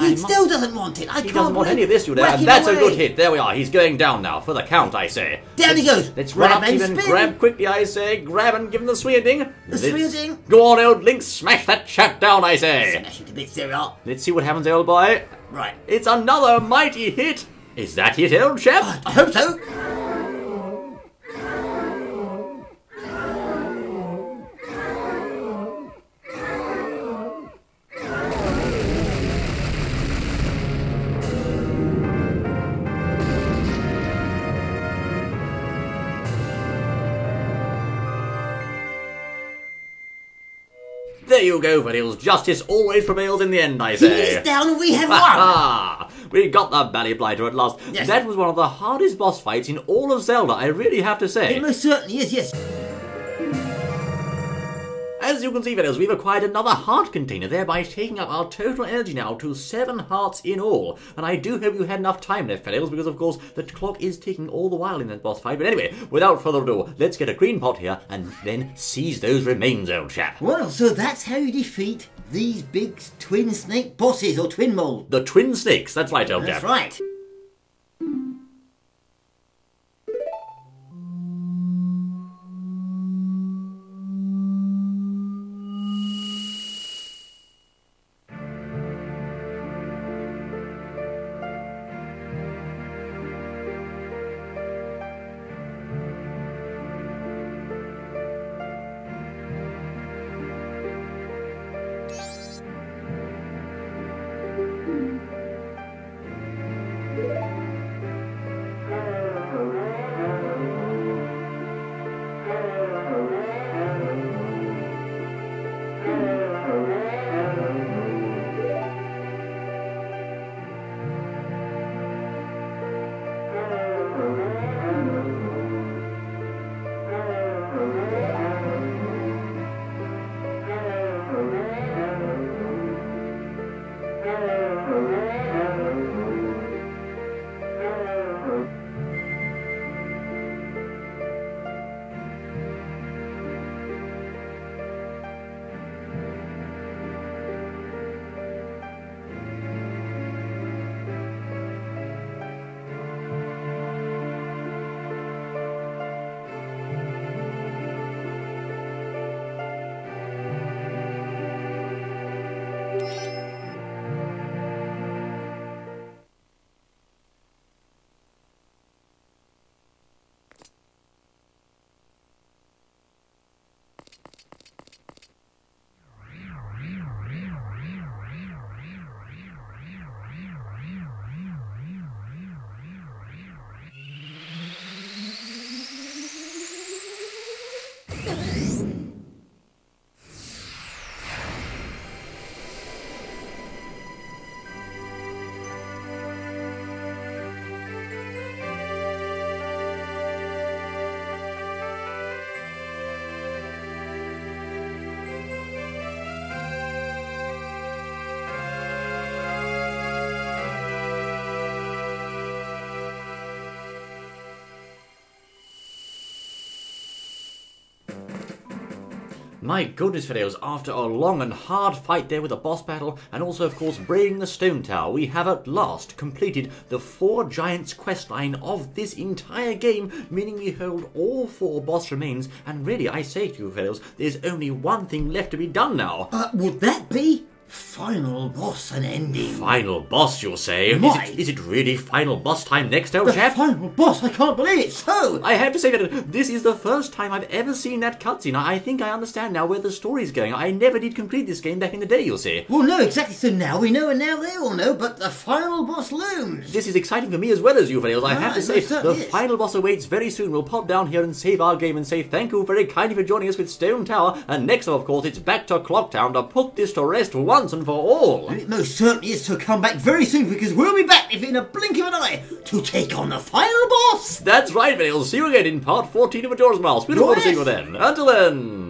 He still doesn't want it. I He can't doesn't want believe any of this, you know, Whack and him that's a away. good hit. There we are. He's going down now for the count, I say. Down he goes. Let's run up Grab to him and and spin. grab quickly, I say. Grab and give him the swinging. The swinging. Go on, old Link. Smash that chap down, I say. Smash it to bits. There we are. Let's see what happens, old boy. Right. It's another mighty hit. Is that it, old chap? I hope so. There you go, Vanils. Justice always prevails in the end, I He say. is down and we have won. Ah, we got the Bally Blighter at last. Yes. That was one of the hardest boss fights in all of Zelda, I really have to say. It most certainly is, yes. As you can see, fellas, we've acquired another heart container, thereby taking up our total energy now to 7 hearts in all. And I do hope you had enough time left, fellas, because of course the clock is ticking all the while in that boss fight. But anyway, without further ado, let's get a green pot here and then seize those remains, old chap. Well, so that's how you defeat these big twin snake bosses, or Twinmold. The twin snakes, that's right, old That's chap. right. My goodness, videos, after a long and hard fight there with the boss battle, and also, of course, braving the stone tower, we have at last completed the 4 giants questline of this entire game, meaning we hold all 4 boss remains, and really, I say to you, fellows, there's only one thing left to be done now. Would that be final boss and ending? Final boss, you'll say? Why? Is it really final boss time next, old chap? Final boss? I can't believe it. So, I have to say that this is the first time I've ever seen that cutscene. I think I understand now where the story's going. I never did complete this game back in the day, you'll see. Well, no, exactly. So now we know, and now they all know, but the final boss looms. This is exciting for me as well as you, fellows. I have to say, the final boss awaits very soon. We'll pop down here and save our game and say thank you very kindly for joining us with Stone Tower. And next up, of course, it's back to Clocktown to put this to rest once and for all. And it most certainly is to come back very soon, because we'll be back if in a blink of an eye to take on the final boss. That's right, fellows. See you again in part 14 of Majora's Mask. We look forward to seeing you then. Until then.